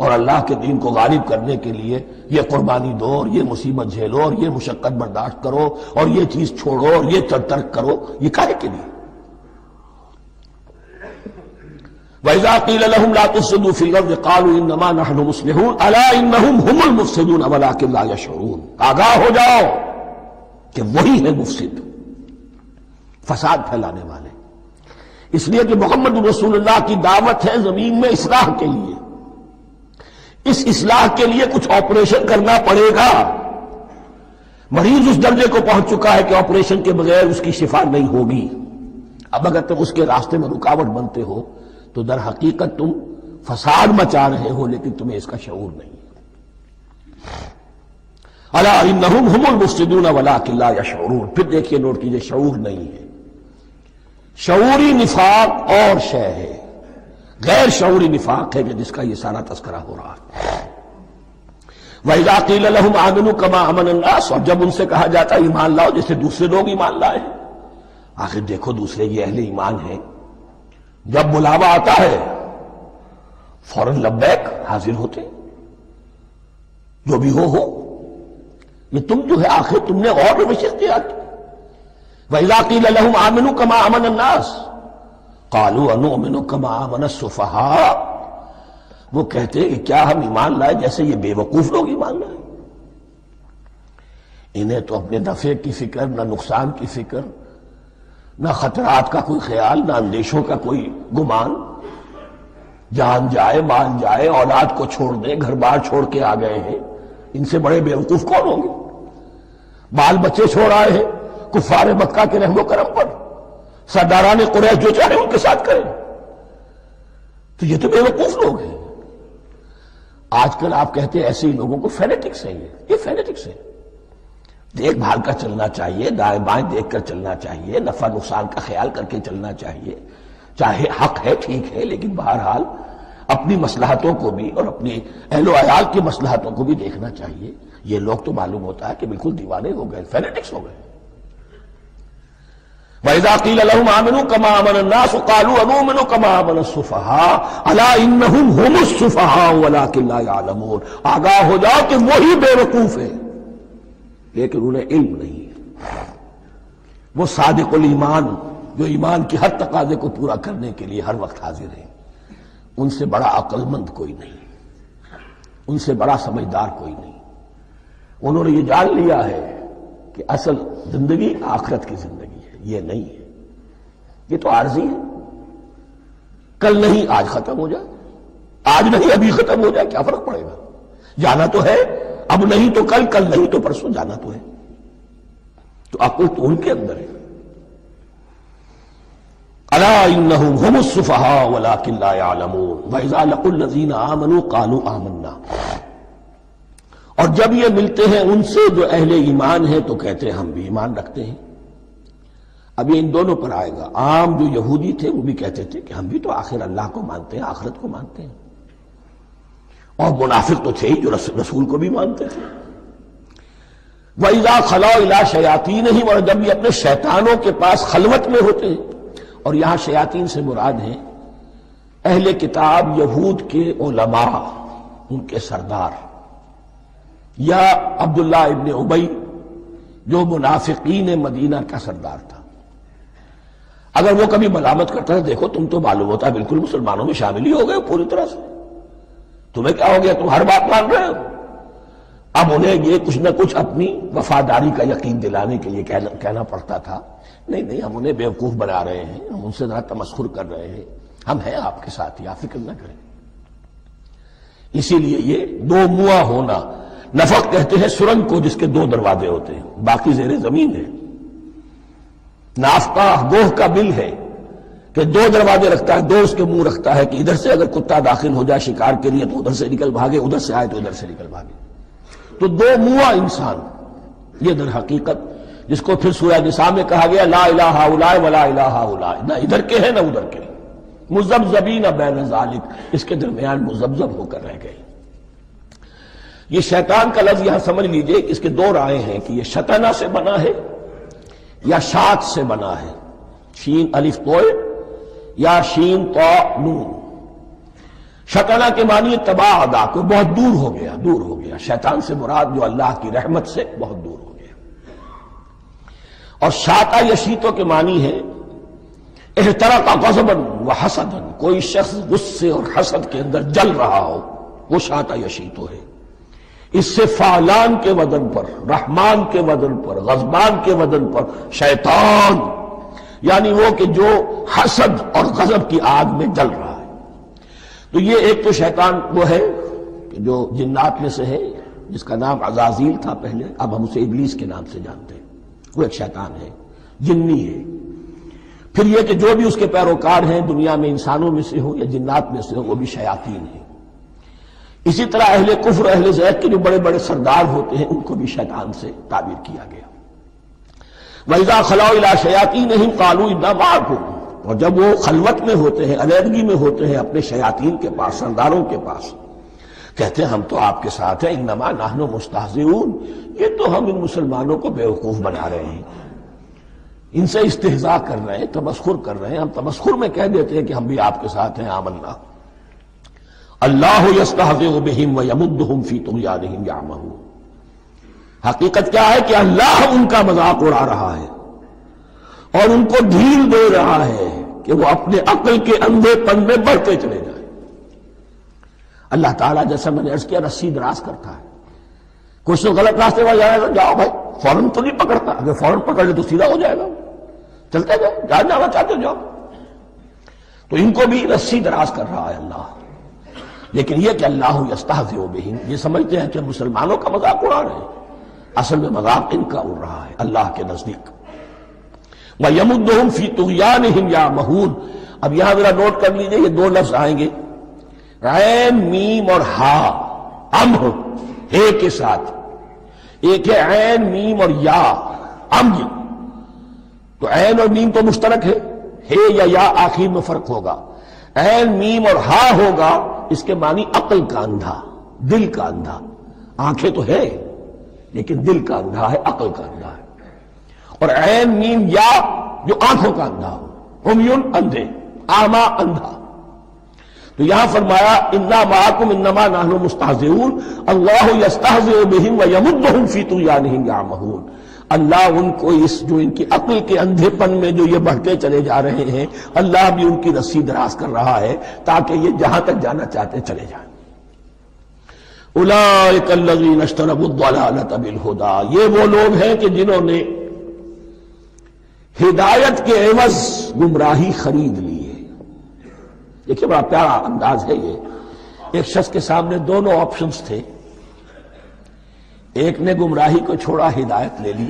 اور اللہ کے دین کو غالب کرنے کے لیے یہ قربانی دو اور یہ مصیبت جھیلو اور یہ مشقت برداشت کرو اور یہ چیز چھوڑو اور یہ ترک کرو، یہ کاہے کے لیے؟ وَإِذَا قِيلَ لَهُمْ لَا تُفْسِدُوا فِي الْأَرْضِ قَالُوا إِنَّمَا نَحْنُ مُصْلِحُونَ أَلَا إِنَّهُمْ هُمُ الْمُفْسِدُونَ وَلَٰكِن لَا يَشْعُرُونَ، آگاہ ہو جاؤ کہ وہی ہے مفسد، فساد پھیلانے والے، اس لیے کہ محمد رسول اللہ کی دعوت ہے زمین میں اصلاح کے لیے، اس اصلاح کے لیے کچھ آپریشن کرنا پڑے گا، مریض اس درجے کو پہنچ چکا ہے کہ آپریشن کے بغیر اس کی شفا نہیں ہوگی، اب اگر تم اس کے راستے میں رکاوٹ بنتے ہو تو در حقیقت تم فساد مچا رہے ہو، لیکن تمہیں اس کا شعور نہیں ہے۔ الا انہم ہم المفسدون ولکن لا یشعرون، پھر دیکھیے نوٹ کیجئے، شعور نہیں ہے، شعوری نفاق اور شے ہے، غیر شعوری نفاق ہے کہ جس کا یہ سارا تذکرہ ہو رہا ہے۔ وَإِذَا قِيلَ لَهُمْ آمِنُوا كَمَا آمَنَ النَّاسُ، اور جب ان سے کہا جاتا ہے ایمان لاؤ جیسے دوسرے لوگ ایمان لائے، آخر دیکھو دوسرے یہ اہل ایمان ہیں، جب بلاوا آتا ہے فوراً لبیک حاضر ہوتے، جو بھی ہو، یہ تم جو ہے آخر تم نے اور روش اختیار کی۔ وَإِذَا قِيلَ لَهُمْ آمِنُوا كَمَا آمَنَ النَّاسُ قَالُوا أَنُؤْمِنُ كَمَا آمَنَ السُّفَهَاءُ، وہ کہتے ہیں کہ کیا ہم ایمان لائے جیسے یہ بے وقوف لوگ ایمان لائے، انہیں تو اپنے نفع کی فکر، نہ نقصان کی فکر، نہ خطرات کا کوئی خیال، نہ اندیشوں کا کوئی گمان، جان جائے مال جائے، اولاد کو چھوڑ دیں، گھر بار چھوڑ کے آ گئے ہیں، ان سے بڑے بے وقوف کون ہوں گے؟ بال بچے چھوڑ آئے ہیں کفار مکہ کے رحم و کرم پر، سرداران قریش جو چاہے ان کے ساتھ کریں، تو یہ تو بے وقوف لوگ ہیں۔ آج کل آپ کہتے ہیں ایسے ہی لوگوں کو فینیٹکس ہیں، یہ فینیٹکس ہیں، دیکھ بھال کر چلنا چاہیے، دائیں بائیں دیکھ کر چلنا چاہیے، نفع نقصان کا خیال کر کے چلنا چاہیے، چاہے حق ہے ٹھیک ہے، لیکن بہرحال اپنی مصلحتوں کو بھی اور اپنی اہل و عیال کی مصلحتوں کو بھی دیکھنا چاہیے۔ یہ لوگ تو معلوم ہوتا ہے کہ بالکل دیوانے ہو گئے، فینیٹکس ہو گئے۔ وَإِذَا قِيلَ لَهُمْ آمِنُوا كَمَا آمَنَ النَّاسُ قَالُوا أَنُؤْمِنُ كَمَا آمَنَ السُّفَهَاءُ أَلَا إِنَّهُمْ هُمُ السُّفَهَاءُ وَلَٰكِن لَا يَعْلَمُونَ، آگاہ ہو جاؤ کہ وہی بے وقوف ہے لیکن انہیں علم نہیں ہے۔ وہ صادق الایمان جو ایمان کی ہر تقاضے کو پورا کرنے کے لیے ہر وقت حاضر ہیں، ان سے بڑا عقل مند کوئی نہیں، ان سے بڑا سمجھدار کوئی نہیں۔ انہوں نے یہ جان لیا ہے کہ اصل زندگی آخرت کی زندگی ہے، یہ نہیں ہے، یہ تو عارضی ہے، کل نہیں آج ختم ہو جائے، آج نہیں ابھی ختم ہو جائے، کیا فرق پڑے گا؟ جانا تو ہے، اب نہیں تو کل، کل نہیں تو پرسوں، جانا تو ہے، تو عقل تو ان کے اندر ہے۔ الا انہم ہم السفہاء ولکن لا یعلمون واذا لقوا الذین آمنوا قالوا آمنا، اور جب یہ ملتے ہیں ان سے جو اہل ایمان ہیں تو کہتے ہیں ہم بھی ایمان رکھتے ہیں۔ اب یہ ان دونوں پر آئے گا۔ عام جو یہودی تھے وہ بھی کہتے تھے کہ ہم بھی تو آخر اللہ کو مانتے ہیں، آخرت کو مانتے ہیں، اور منافق تو تھے ہی جو رسول کو بھی مانتے تھے۔ وَإِذَا خَلَوْا إِلَىٰ شَيَاطِينِهِمْ، اور جب یہ اپنے شیطانوں کے پاس خلوت میں ہوتے ہیں، اور یہاں شیاطین سے مراد ہیں اہل کتاب یہود کے علماء، ان کے سردار، یا عبداللہ ابن ابی جو منافقین مدینہ کا سردار تھا۔ اگر وہ کبھی ملامت کرتا ہے، دیکھو تم تو معلوم ہوتا ہے بالکل مسلمانوں میں شامل ہی ہو گئے پوری طرح سے، تمہیں کیا ہو گیا، تم ہر بات مان رہے ہو۔ اب انہیں یہ کچھ نہ کچھ اپنی وفاداری کا یقین دلانے کے لیے کہنا پڑتا تھا، نہیں ہم انہیں بیوقوف بنا رہے ہیں، ہم ان سے ذرا تمسخر کر رہے ہیں، ہم ہیں آپ کے ساتھ ہی، آپ فکر نہ کریں۔ اسی لیے یہ دو منہ ہونا، نفق کہتے ہیں سرنگ کو جس کے دو دروازے ہوتے ہیں، باقی زیر زمین ہے۔ نافقہ گوہ کا بل ہے کہ دو دروازے رکھتا ہے، دو اس کے منہ رکھتا ہے کہ ادھر سے اگر کتا داخل ہو جائے شکار کے لیے تو ادھر سے نکل بھاگے، ادھر سے آئے تو ادھر سے نکل بھاگے۔ تو دو منہ انسان، یہ در حقیقت جس کو پھر سورہ نساء میں کہا گیا لا الہ الا ولا الہ الا، نہ ادھر کے ہیں نہ ادھر کے، مذبذبین بین ذالک، اس کے درمیان مذبذب ہو کر رہ گئے۔ یہ شیطان کا لفظ یہاں سمجھ لیجئے، اس کے دو رائے ہیں کہ یہ شطنہ سے بنا ہے یا شات سے بنا ہے، شین الف توئے یا شین تو نون۔ شطنہ کے معنی تباعدا، کو بہت دور ہو گیا، دور ہو گیا۔ شیطان سے مراد جو اللہ کی رحمت سے بہت دور ہو گیا۔ اور شاتا یشیتو کے معنی ہے احترق غضبا وحسدا، کوئی شخص غصے اور حسد کے اندر جل رہا ہو، وہ شاتا یشیتو ہے۔ اس سے فعلان کے وزن پر، رحمان کے وزن پر، غضبان کے وزن پر شیطان، یعنی وہ کہ جو حسد اور غضب کی آگ میں جل رہا ہے۔ تو یہ ایک تو شیطان وہ ہے کہ جو جنات میں سے ہے، جس کا نام عزازیل تھا پہلے، اب ہم اسے ابلیس کے نام سے جانتے ہیں، وہ ایک شیطان ہے، جنی ہے۔ پھر یہ کہ جو بھی اس کے پیروکار ہیں دنیا میں، انسانوں میں سے ہو یا جنات میں سے ہو، وہ بھی شیاطین ہیں۔ اسی طرح اہل کفر، اہل زیغ کے جو بڑے بڑے سردار ہوتے ہیں، ان کو بھی شیطان سے تعبیر کیا گیا۔ وَإِذَا خَلَوْا إِلَىٰ شَيَاطِينِهِمْ قَالُوا إِنَّا مَعَكُمْ، اور جب وہ خلوت میں ہوتے ہیں، علیحدگی میں ہوتے ہیں اپنے شیاطین کے پاس، سرداروں کے پاس، کہتے ہیں ہم تو آپ کے ساتھ ہیں، انما نحن مستہزئون، یہ تو ہم ان مسلمانوں کو بیوقوف بنا رہے ہیں، ان سے استہزاء کر رہے ہیں، تمسخر کر رہے ہیں۔ ہم تمسخر میں کہہ دیتے ہیں کہ ہم بھی آپ کے ساتھ ہیں، آمنا۔ اللہ یستہزئ بہم ویمدہم فی طغیانہم یعمہون، حقیقت کیا ہے کہ اللہ ان کا مذاق اڑا رہا ہے اور ان کو ڈھیل دے رہا ہے کہ وہ اپنے عقل کے اندھے پن میں بڑھتے چلے جائیں۔ اللہ تعالیٰ جیسا میں نے عرض کیا رسی دراز کرتا ہے، کچھ تو غلط راستے پر جائے گا، جاؤ بھائی، فوراً تو نہیں پکڑتا، اگر فوراً پکڑ لے تو سیدھا ہو جائے گا، چلتے جاؤ، جہاں جانا چاہتے ہو جاؤ۔ تو ان کو بھی رسی دراز کر رہا ہے اللہ، لیکن یہ کہ اللہ یستہزئ بہم، یہ سمجھتے ہیں کہ مسلمانوں کا مذاق اڑا رہے ہیں، اصل میں مذاق ان کا اڑ رہا ہے اللہ کے نزدیک۔ وَيَمُدُّهُمْ فِي طُغْيَانِهِمْ يَعْمَهُونَ، اب یہاں ذرا نوٹ کر لیجئے، یہ دو لفظ آئیں گے، عین میم اور ہا، امر ہے کے ساتھ، ایک ہے عین میم اور یا، امر، تو عین اور میم تو مشترک ہے یا آخر میں فرق ہوگا، عین میم اور ہا ہوگا، اس کے معنی عقل کا اندھا، دل کا اندھا، آنکھیں تو ہے لیکن دل کا اندھا ہے، عقل کا اندھا ہے۔ اور عین میم یا جو آنکھوں کا اندھا ہو، عمیون اندھے، اعمیٰ اندھا۔ تو یہاں فرمایا انا معکم انما نحن مستہزئون، اللہ یستہزئ بہم ویمدہم فی طغیانہم یعمہون، اللہ ان کو اس جو ان کی عقل کے اندھے پن میں جو یہ بڑھتے چلے جا رہے ہیں، اللہ بھی ان کی رسی دراز کر رہا ہے تاکہ یہ جہاں تک جانا چاہتے چلے جائیں۔ اولئک الذین اشتروا الضلالۃ بالہدی، یہ وہ لوگ ہیں کہ جنہوں نے ہدایت کے عوض گمراہی خرید لی ہے۔ دیکھیے بڑا پیارا انداز ہے یہ، ایک شخص کے سامنے دونوں آپشنز تھے، ایک نے گمراہی کو چھوڑا، ہدایت لے لی،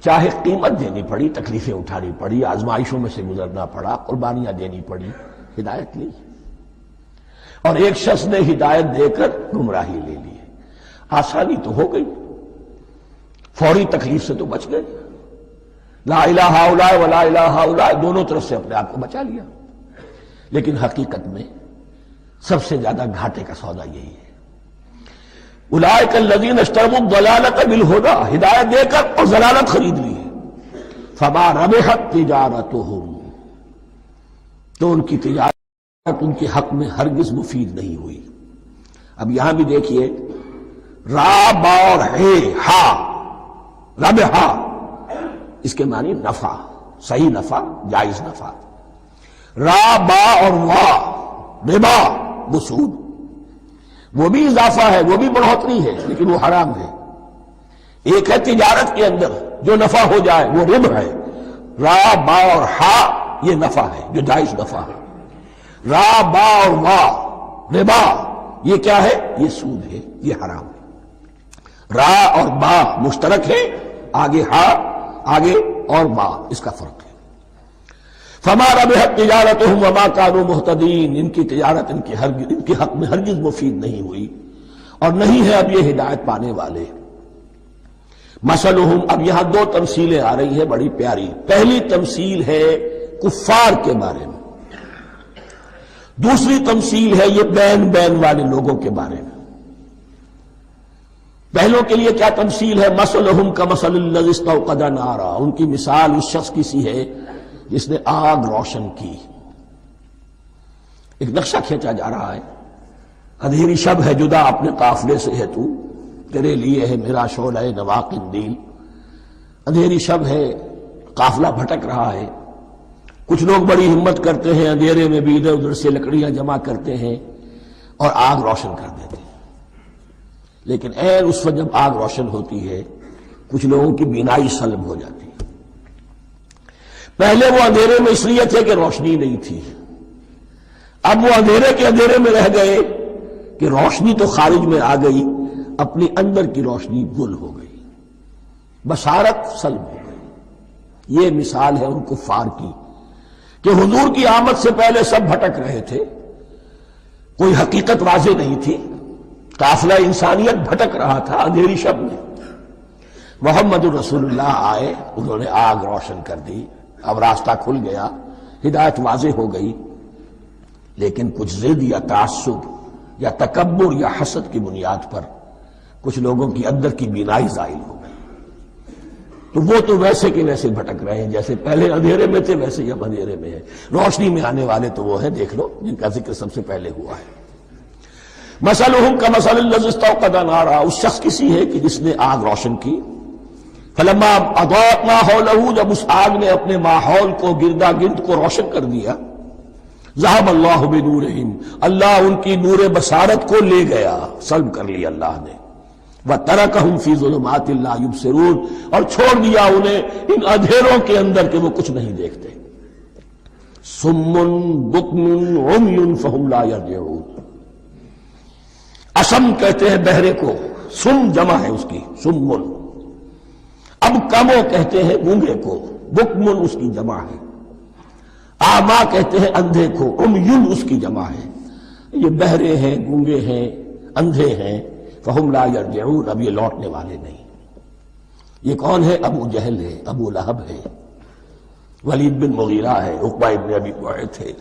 چاہے قیمت دینی پڑی، تکلیفیں اٹھانی پڑی، آزمائشوں میں سے گزرنا پڑا، قربانیاں دینی پڑی، ہدایت لی، اور ایک شخص نے ہدایت دے کر گمراہی لے لی۔ آسانی تو ہو گئی، فوری تکلیف سے تو بچ گئے، لا الہ الا ولا الہ الا، دونوں طرف سے اپنے آپ کو بچا لیا. لیکن حقیقت میں سب سے زیادہ گھاٹے کا سودا یہی ہے. اولئک الذین اشتروا الضلالۃ بالہدی، ہدایت دے کر اور ضلالت خرید لی ہے. فما ربحت تجارتہم، تو ان کی تجارت ان کے حق میں ہرگز مفید نہیں ہوئی. اب یہاں بھی دیکھیے را با اور ہے ہا، ربحا اس کے معنی نفع، صحیح نفع، جائز نفع. را با اور وا ربا وہ سود، وہ بھی اضافہ ہے، وہ بھی بڑھوتری ہے، لیکن وہ حرام ہے. ایک ہے تجارت کے اندر جو نفع ہو جائے وہ ربح ہے. را با اور ہا یہ نفع ہے جو جائز نفع ہے. را با اور وا ربا یہ کیا ہے؟ یہ سود ہے، یہ حرام ہے. را اور با مشترک ہے، آگے ہا آگے اور با اس کا فرق ہے. فما ربحت تجارتہم وما کانوا مہتدین، ان کی تجارت ان کے حق میں ہرگز مفید نہیں ہوئی اور نہیں ہے اب یہ ہدایت پانے والے. مثلہم، اب یہاں دو تمثیلیں آ رہی ہیں بڑی پیاری. پہلی تمثیل ہے کفار کے بارے میں، دوسری تمثیل ہے یہ بین والے لوگوں کے بارے میں. پہلوں کے لیے کیا تمثیل ہے؟ مثلہم کمثل الذی استوقد نارا، ان کی مثال اس شخص کی سی ہے جس نے آگ روشن کی. ایک نقشہ کھینچا جا رہا ہے. اندھیری شب ہے جدا اپنے قافلے سے ہے تو، تیرے لیے ہے میرا شعلہ نوا قندیل. اندھیری شب ہے، قافلہ بھٹک رہا ہے. کچھ لوگ بڑی ہمت کرتے ہیں، اندھیرے میں بھی ادھر ادھر سے لکڑیاں جمع کرتے ہیں اور آگ روشن کر دیتے ہیں. لیکن اس وقت جب آگ روشن ہوتی ہے کچھ لوگوں کی بینائی سلب ہو جاتی ہے. پہلے وہ اندھیرے میں اس لیے تھے کہ روشنی نہیں تھی، اب وہ اندھیرے کے اندھیرے میں رہ گئے کہ روشنی تو خارج میں آ گئی، اپنی اندر کی روشنی گل ہو گئی، بصارت سلب ہو گئی. یہ مثال ہے ان کفار کی کہ حضور کی آمد سے پہلے سب بھٹک رہے تھے، کوئی حقیقت واضح نہیں تھی، قافلہ انسانیت بھٹک رہا تھا اندھیری شب میں. محمد رسول اللہ آئے، انہوں نے آگ روشن کر دی، اب راستہ کھل گیا، ہدایت واضح ہو گئی. لیکن کچھ ضد یا تعصب یا تکبر یا حسد کی بنیاد پر کچھ لوگوں کی اندر کی بینائی زائل ہو گئی. تو وہ تو ویسے کے ویسے بھٹک رہے ہیں، جیسے پہلے اندھیرے میں تھے ویسے ہی اب اندھیرے میں ہے. روشنی میں آنے والے تو وہ ہیں، دیکھ لو جن کا ذکر سب سے پہلے ہوا ہے. مثلہم کمثل الذی استوقد نارا، اس شخص کی سی ہے کہ جس نے آگ روشن کی. فلما اضاءت ما حولہ، جب اس آگ نے اپنے ماحول کو گردا گرد کو روشن کر دیا. ذہب اللہ بنورہم، اللہ ان کی نور بصارت کو لے گیا، سلب کر لیا اللہ نے. وترکہم فی ظلمات لا یبصرون، اور چھوڑ دیا انہیں ان اندھیروں کے اندر کہ وہ کچھ نہیں دیکھتے. صم بکم عمی فہم لا یرجعون، اسم کہتے ہیں بہرے کو، سم جمع ہے اس کی، سمن. اب کمو کہتے ہیں گونگے کو، بکمن اس کی جمع ہے. آما کہتے ہیں اندھے کو، عمیون اس کی جمع ہے. یہ بہرے ہیں، گونگے ہیں، اندھے ہیں. فہم لا یرجعون، اب یہ لوٹنے والے نہیں. یہ کون ہے؟ ابو جہل ہے، ابو لہب ہے، ولید بن مغیرہ ہے، عقبہ ابن ابی معیط ہے.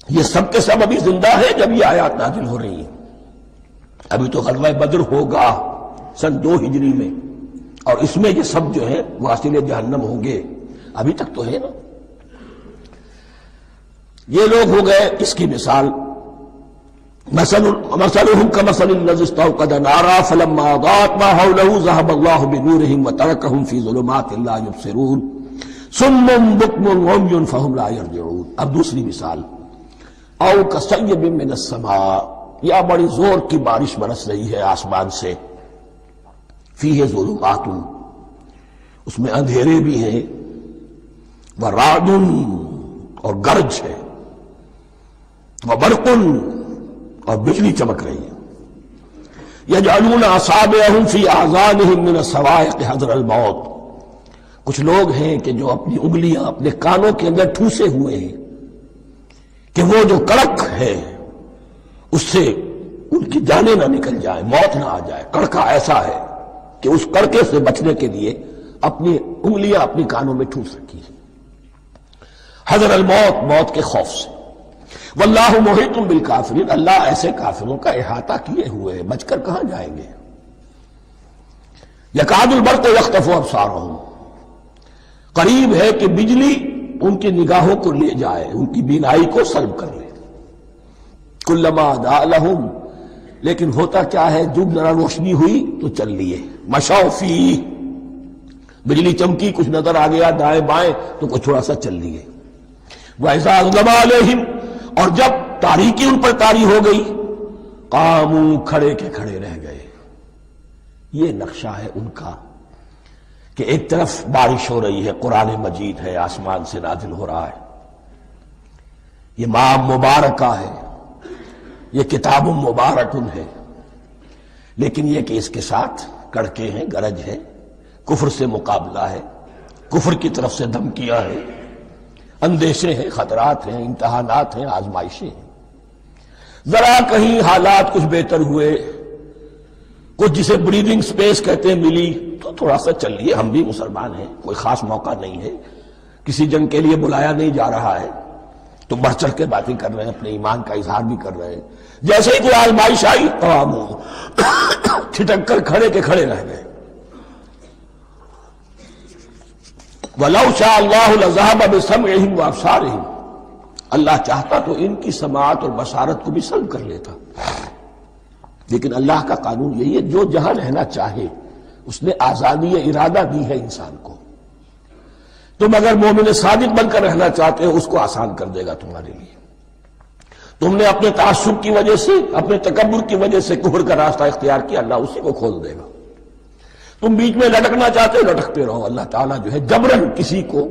یہ سب کے سب ابھی زندہ ہے جب یہ آیات نازل ہو رہی ہیں. ابھی تو غزوہ بدر ہوگا سن 2 ہجری میں، اور اس میں یہ سب جو ہے واصل جہنم ہوں گے. ابھی تک تو ہے نا. یہ لوگ ہو گئے اس کی مثال. مثلہم کمثل الذی استوقد نارا فلما اضاءت ما حولہ ذہب اللہ بنورہم وترکہم فی ظلمات لا یبصرون صم بکم عمی فہم لا یرجعون. اب دوسری مثال، او کصیب من السماء، یا بڑی زور کی بارش برس رہی ہے آسمان سے. فیہ ظلمات، اس میں اندھیرے بھی ہیں، ورعد، اور گرج ہے، وبرق، اور بجلی چمک رہی ہے. یجعلون اصابعہم فی اذانہم من الصواعق حذر الموت، کچھ لوگ ہیں کہ جو اپنی انگلیاں اپنے کانوں کے اندر ٹھوسے ہوئے ہیں کہ وہ جو کڑک ہے اس سے ان کی جانیں نہ نکل جائیں، موت نہ آ جائے۔ کڑکا ایسا ہے کہ اس کڑکے سے بچنے کے لیے اپنی انگلیاں اپنی کانوں میں ٹھوس رکھی ہیں، حذر الموت، موت کے خوف سے۔ واللہ محیط بالکافرین، اللہ ایسے کافروں کا احاطہ کیے ہوئے، بچ کر کہاں جائیں گے۔ یکاد البرق یخطف ابصارہم، قریب ہے کہ بجلی ان کی نگاہوں کو لے جائے، ان کی بینائی کو سلب کر لے۔ کلما اضاء لہم، لیکن ہوتا کیا ہے، جب ذرا روشنی ہوئی تو چل لیے۔ مشوا فیہ، بجلی چمکی، کچھ نظر آ گیا دائیں بائیں تو کچھ تھوڑا سا چل لیے۔ وَإِذَا أَظْلَمَ عَلَيْهِمْ، اور جب تاریکی ان پر طاری ہو گئی، قاموا، کھڑے کے کھڑے رہ گئے۔ یہ نقشہ ہے ان کا کہ ایک طرف بارش ہو رہی ہے، قرآن مجید ہے، آسمان سے نازل ہو رہا ہے، یہ ماہ مبارکہ ہے، یہ کتاب مبارکن ہے، لیکن یہ کہ اس کے ساتھ کڑکے ہیں، گرج ہے، کفر سے مقابلہ ہے، کفر کی طرف سے دھمکیاں ہیں، اندیشے ہیں، خطرات ہیں، امتحانات ہیں، آزمائشیں ہیں۔ ذرا کہیں حالات کچھ بہتر ہوئے، کچھ جسے بریدنگ سپیس کہتے ہیں ملی، تو تھوڑا سا چل لیے، ہم بھی مسلمان ہیں، کوئی خاص موقع نہیں ہے، کسی جنگ کے لیے بلایا نہیں جا رہا ہے، تو بڑھ چڑھ کے باتیں کر رہے ہیں، اپنے ایمان کا اظہار بھی کر رہے ہیں۔ جیسے ہی کوئی آزمائش آئی چھٹک کر کھڑے کے کھڑے رہ گئے۔ وَلَوْ شَاءَ اللَّهُ لَذَهَبَ بِسَمْعِهِمْ وَأَبْصَارِهِمْ، اللہ چاہتا تو ان کی سماعت اور بصارت کو بھی سلب کر لیتا، لیکن اللہ کا قانون یہی ہے، جو جہاں رہنا چاہے اس نے آزادی ارادہ دی ہے انسان کو۔ تم اگر مومن صادق بن کر رہنا چاہتے ہو، اس کو آسان کر دے گا تمہارے لیے۔ تم نے اپنے تعصب کی وجہ سے، اپنے تکبر کی وجہ سے کفر کا راستہ اختیار کیا، اللہ اسی کو کھول دے گا۔ تم بیچ میں لٹکنا چاہتے ہو، لٹکتے رہو، اللہ تعالیٰ جو ہے جبرن کسی کو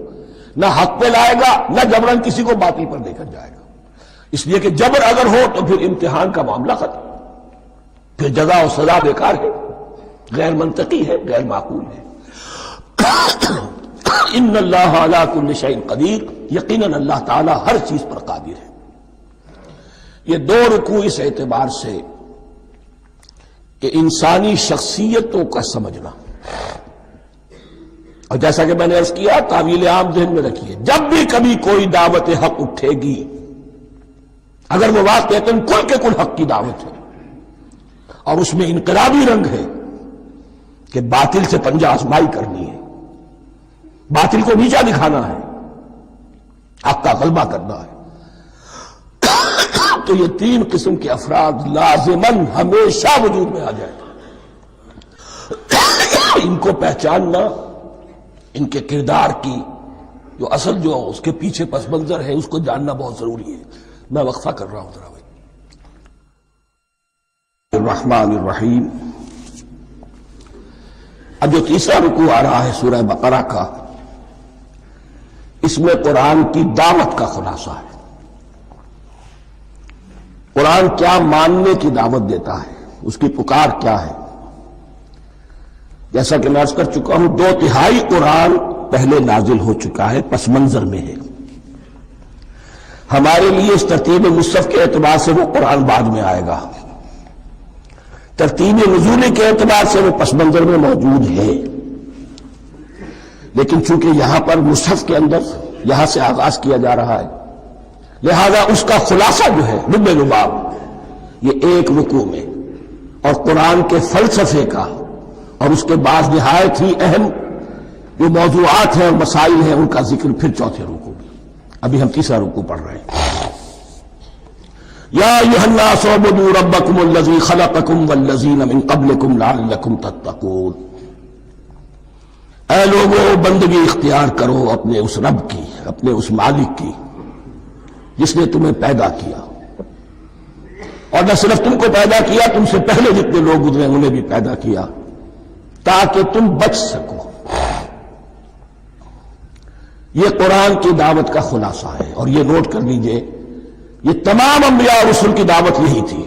نہ حق پہ لائے گا، نہ جبرن کسی کو باطل پر لے کر جائے گا، اس لیے کہ جبر اگر ہو تو پھر امتحان کا معاملہ ختم، پھر جزا و سزا بیکار ہے، غیر منطقی ہے، غیر معقول ہے۔ ان اللہ علی کل شیء قدیر، یقیناً اللہ تعالیٰ ہر چیز پر قادر ہے۔ یہ دو رکوع اس اعتبار سے کہ انسانی شخصیتوں کا سمجھنا، اور جیسا کہ میں نے عرض کیا، تعویل عام ذہن میں رکھیے، جب بھی کبھی کوئی دعوت حق اٹھے گی، اگر وہ واقعتاً کل کے کل حق کی دعوت ہے اور اس میں انقلابی رنگ ہے کہ باطل سے پنجہ آزمائی کرنی ہے، باطل کو نیچا دکھانا ہے، حق کا غلبہ کرنا ہے، تو یہ تین قسم کے افراد لازماً ہمیشہ وجود میں آ جائیں۔ ان کو پہچاننا، ان کے کردار کی جو اصل جو اس کے پیچھے پس منظر ہے، اس کو جاننا بہت ضروری ہے۔ میں وقفہ کر رہا ہوں ذرا بھائی۔ الرحمن الرحیم، اب جو تیسرا رکوع آ رہا ہے سورہ بقرہ کا، اس میں قرآن کی دعوت کا خلاصہ ہے۔ قرآن کیا ماننے کی دعوت دیتا ہے، اس کی پکار کیا ہے۔ جیسا کہ میں عرض کر چکا ہوں، 2/3 قرآن پہلے نازل ہو چکا ہے، پس منظر میں ہے۔ ہمارے لیے اس ترتیب مصحف کے اعتبار سے وہ قرآن بعد میں آئے گا، ترتیب نزول کے اعتبار سے وہ پس منظر میں موجود ہے، لیکن چونکہ یہاں پر مصحف کے اندر یہاں سے آغاز کیا جا رہا ہے، لہذا اس کا خلاصہ جو ہے لب لباب یہ ایک رکوع میں، اور قرآن کے فلسفے کا اور اس کے بعد نہایت ہی اہم جو موضوعات ہیں اور مسائل ہیں ان کا ذکر پھر چوتھے رکوع میں۔ ابھی ہم تیسرا رکوع پڑھ رہے ہیں۔ یا ایھا الناس اعبدوا ربکم الذی خلقکم والذین من قبلکم لعلکم تتقون، اے لوگو بندگی اختیار کرو اپنے اس رب کی، اپنے اس مالک کی جس نے تمہیں پیدا کیا، اور نہ صرف تم کو پیدا کیا، تم سے پہلے جتنے لوگ گزرے انہیں بھی پیدا کیا تاکہ تم بچ سکو۔ یہ قرآن کی دعوت کا خلاصہ ہے، اور یہ نوٹ کر لیجئے، یہ تمام انبیاء اور رسل کی دعوت یہی تھی۔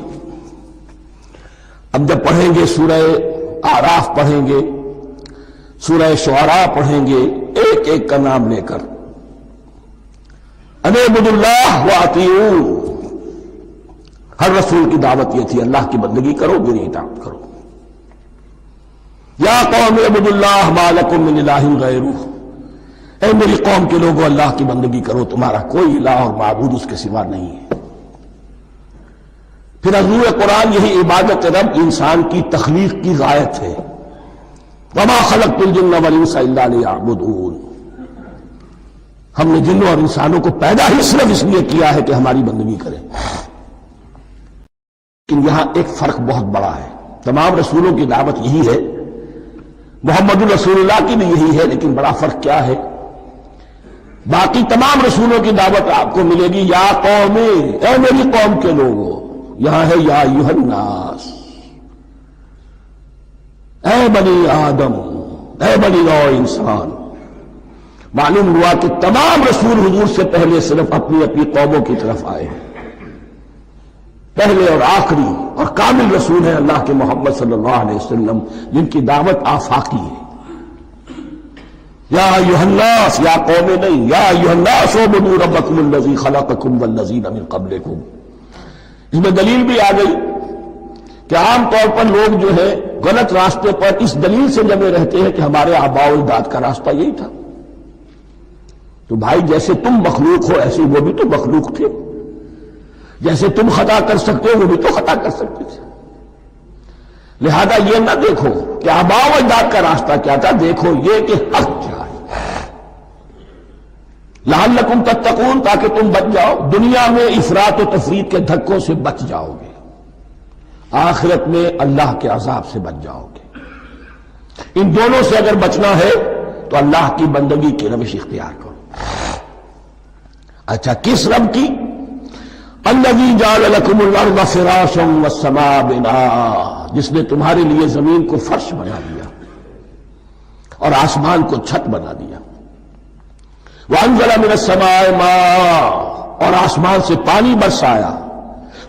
اب جب پڑھیں گے سورہ اعراف پڑھیں گے، سورہ شعراء پڑھیں گے، ایک ایک کا نام لے کر، ان اعبدوا اللہ واطیعوہ، ہر رسول کی دعوت یہ تھی اللہ کی بندگی کرو، میری اطاعت کرو۔ یا قوم اعبدوا اللہ ما لکم من الہ غیرہ، اے میری قوم کے لوگوں اللہ کی بندگی کرو، تمہارا کوئی الہ اور معبود اس کے سوا نہیں ہے۔ پھر حضور قرآن یہی عبادت رب انسان کی تخلیق کی غایت ہے، وما خلقت الجن والانس الا لیعبدون، ہم نے جنوں اور انسانوں کو پیدا ہی صرف اس لیے کیا ہے کہ ہماری بندگی کریں۔ لیکن یہاں ایک فرق بہت بڑا ہے، تمام رسولوں کی دعوت یہی ہے، محمد الرسول اللہ کی بھی یہی ہے، لیکن بڑا فرق کیا ہے؟ باقی تمام رسولوں کی دعوت آپ کو ملے گی یا قوم، اے میری قوم کے لوگوں، یہاں ہے یا ایھا الناس، اے بنی آدم، اے بنی نوع انسان۔ معلوم ہوا کہ تمام رسول حضور سے پہلے صرف اپنی اپنی قوموں کی طرف آئے ہیں، پہلے اور آخری اور کامل رسول ہیں اللہ کے محمد صلی اللہ علیہ وسلم، جن کی دعوت آفاقی ہے۔ یا ایھا الناس، یا قوم نہیں، یا ایھا الناس اعبدوا ربکم الذی خلقکم والذین من قبلکم۔ اس میں دلیل بھی آ گئی کہ عام طور پر لوگ جو ہے غلط راستے پر اس دلیل سے جمے رہتے ہیں کہ ہمارے آباء و اجداد کا راستہ یہی تھا۔ تو بھائی جیسے تم مخلوق ہو ایسے وہ بھی تو مخلوق تھے، جیسے تم خطا کر سکتے ہو وہ بھی تو خطا کر سکتے تھے۔ لہذا یہ نہ دیکھو کہ آباء و اجداد کا راستہ کیا تھا، دیکھو یہ کہ حق کیا ہے، لعلکم تتقون، تاکہ تم بچ جاؤ، دنیا میں افراط و تفریط کے دھکوں سے بچ جاؤ گے، آخرت میں اللہ کے عذاب سے بچ جاؤ گے۔ ان دونوں سے اگر بچنا ہے تو اللہ کی بندگی کی روش اختیار کرو۔ اچھا، کس رب کی؟ الذی جعل لکم الارض فراشا والسماء بناء، جس نے تمہارے لیے زمین کو فرش بنا دیا اور آسمان کو چھت بنا دیا۔ وانزل من السماء ماء، اور آسمان سے پانی برسایا۔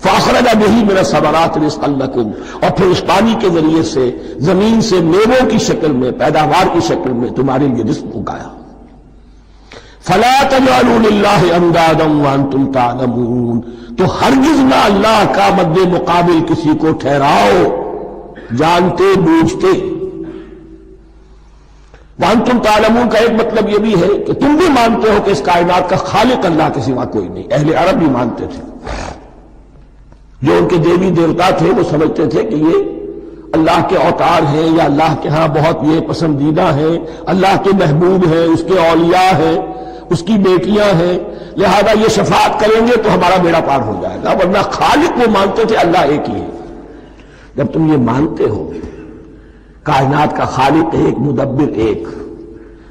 فاخرج به من الثمرات رزقا لکم، اور پھر اس پانی کے ذریعے سے زمین سے میووں کی شکل میں، پیداوار کی شکل میں تمہارے لیے رزق اگایا۔ فلا تجعلوا للہ اندادا وانتم تعلمون، تو ہرگز نہ اللہ کا مد مقابل کسی کو ٹھہراؤ جانتے بوجھتے۔ وانتم تعلمون کا ایک مطلب یہ بھی ہے کہ تم بھی مانتے ہو کہ اس کائنات کا خالق اللہ کے سوا کوئی نہیں۔ اہل عرب بھی مانتے تھے، جو ان کے دیوی دیوتا تھے وہ سمجھتے تھے کہ یہ اللہ کے اوتار ہیں یا اللہ کے ہاں بہت یہ پسندیدہ ہیں، اللہ کے محبوب ہیں، اس کے اولیاء ہیں، اس کی بیٹیاں ہیں، لہذا یہ شفاعت کریں گے تو ہمارا بیڑا پار ہو جائے گا، ورنہ خالق وہ مانتے تھے اللہ ایک ہی ہے۔ جب تم یہ مانتے ہو کائنات کا خالق ایک، مدبر ایک،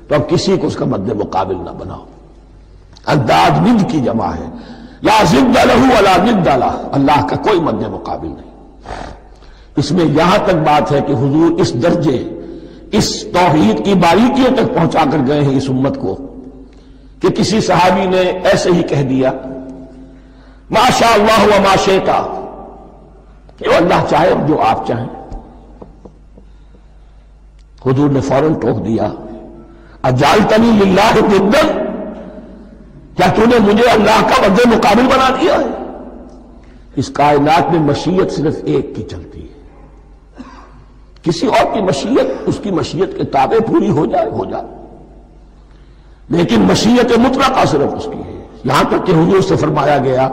تو اب کسی کو اس کا مد مقابل نہ بناؤ۔ انداز ند کی جمع ہے، لا ضد لہ ولا ند لہ، اللہ کا کوئی مد مقابل نہیں۔ اس میں یہاں تک بات ہے کہ حضور اس درجے، اس توحید کی باریکیوں تک پہنچا کر گئے ہیں اس امت کو کہ کسی صحابی نے ایسے ہی کہہ دیا ما شاء اللہ و ما شئت، کہ اللہ چاہے جو آپ چاہیں۔ حضور نے فوراً ٹوک دیا اجعلتنی للہ ندا، کیا تو نے مجھے اللہ کا مد مقابل بنا دیا ہے؟ اس کائنات میں مشیت صرف ایک کی چلتی ہے، کسی اور کی مشیت اس کی مشیت کے تابع پوری ہو جائے ہو جائے، لیکن مشیت مطلقہ صرف اس کی ہے۔ یہاں تک کہ حضور سے فرمایا گیا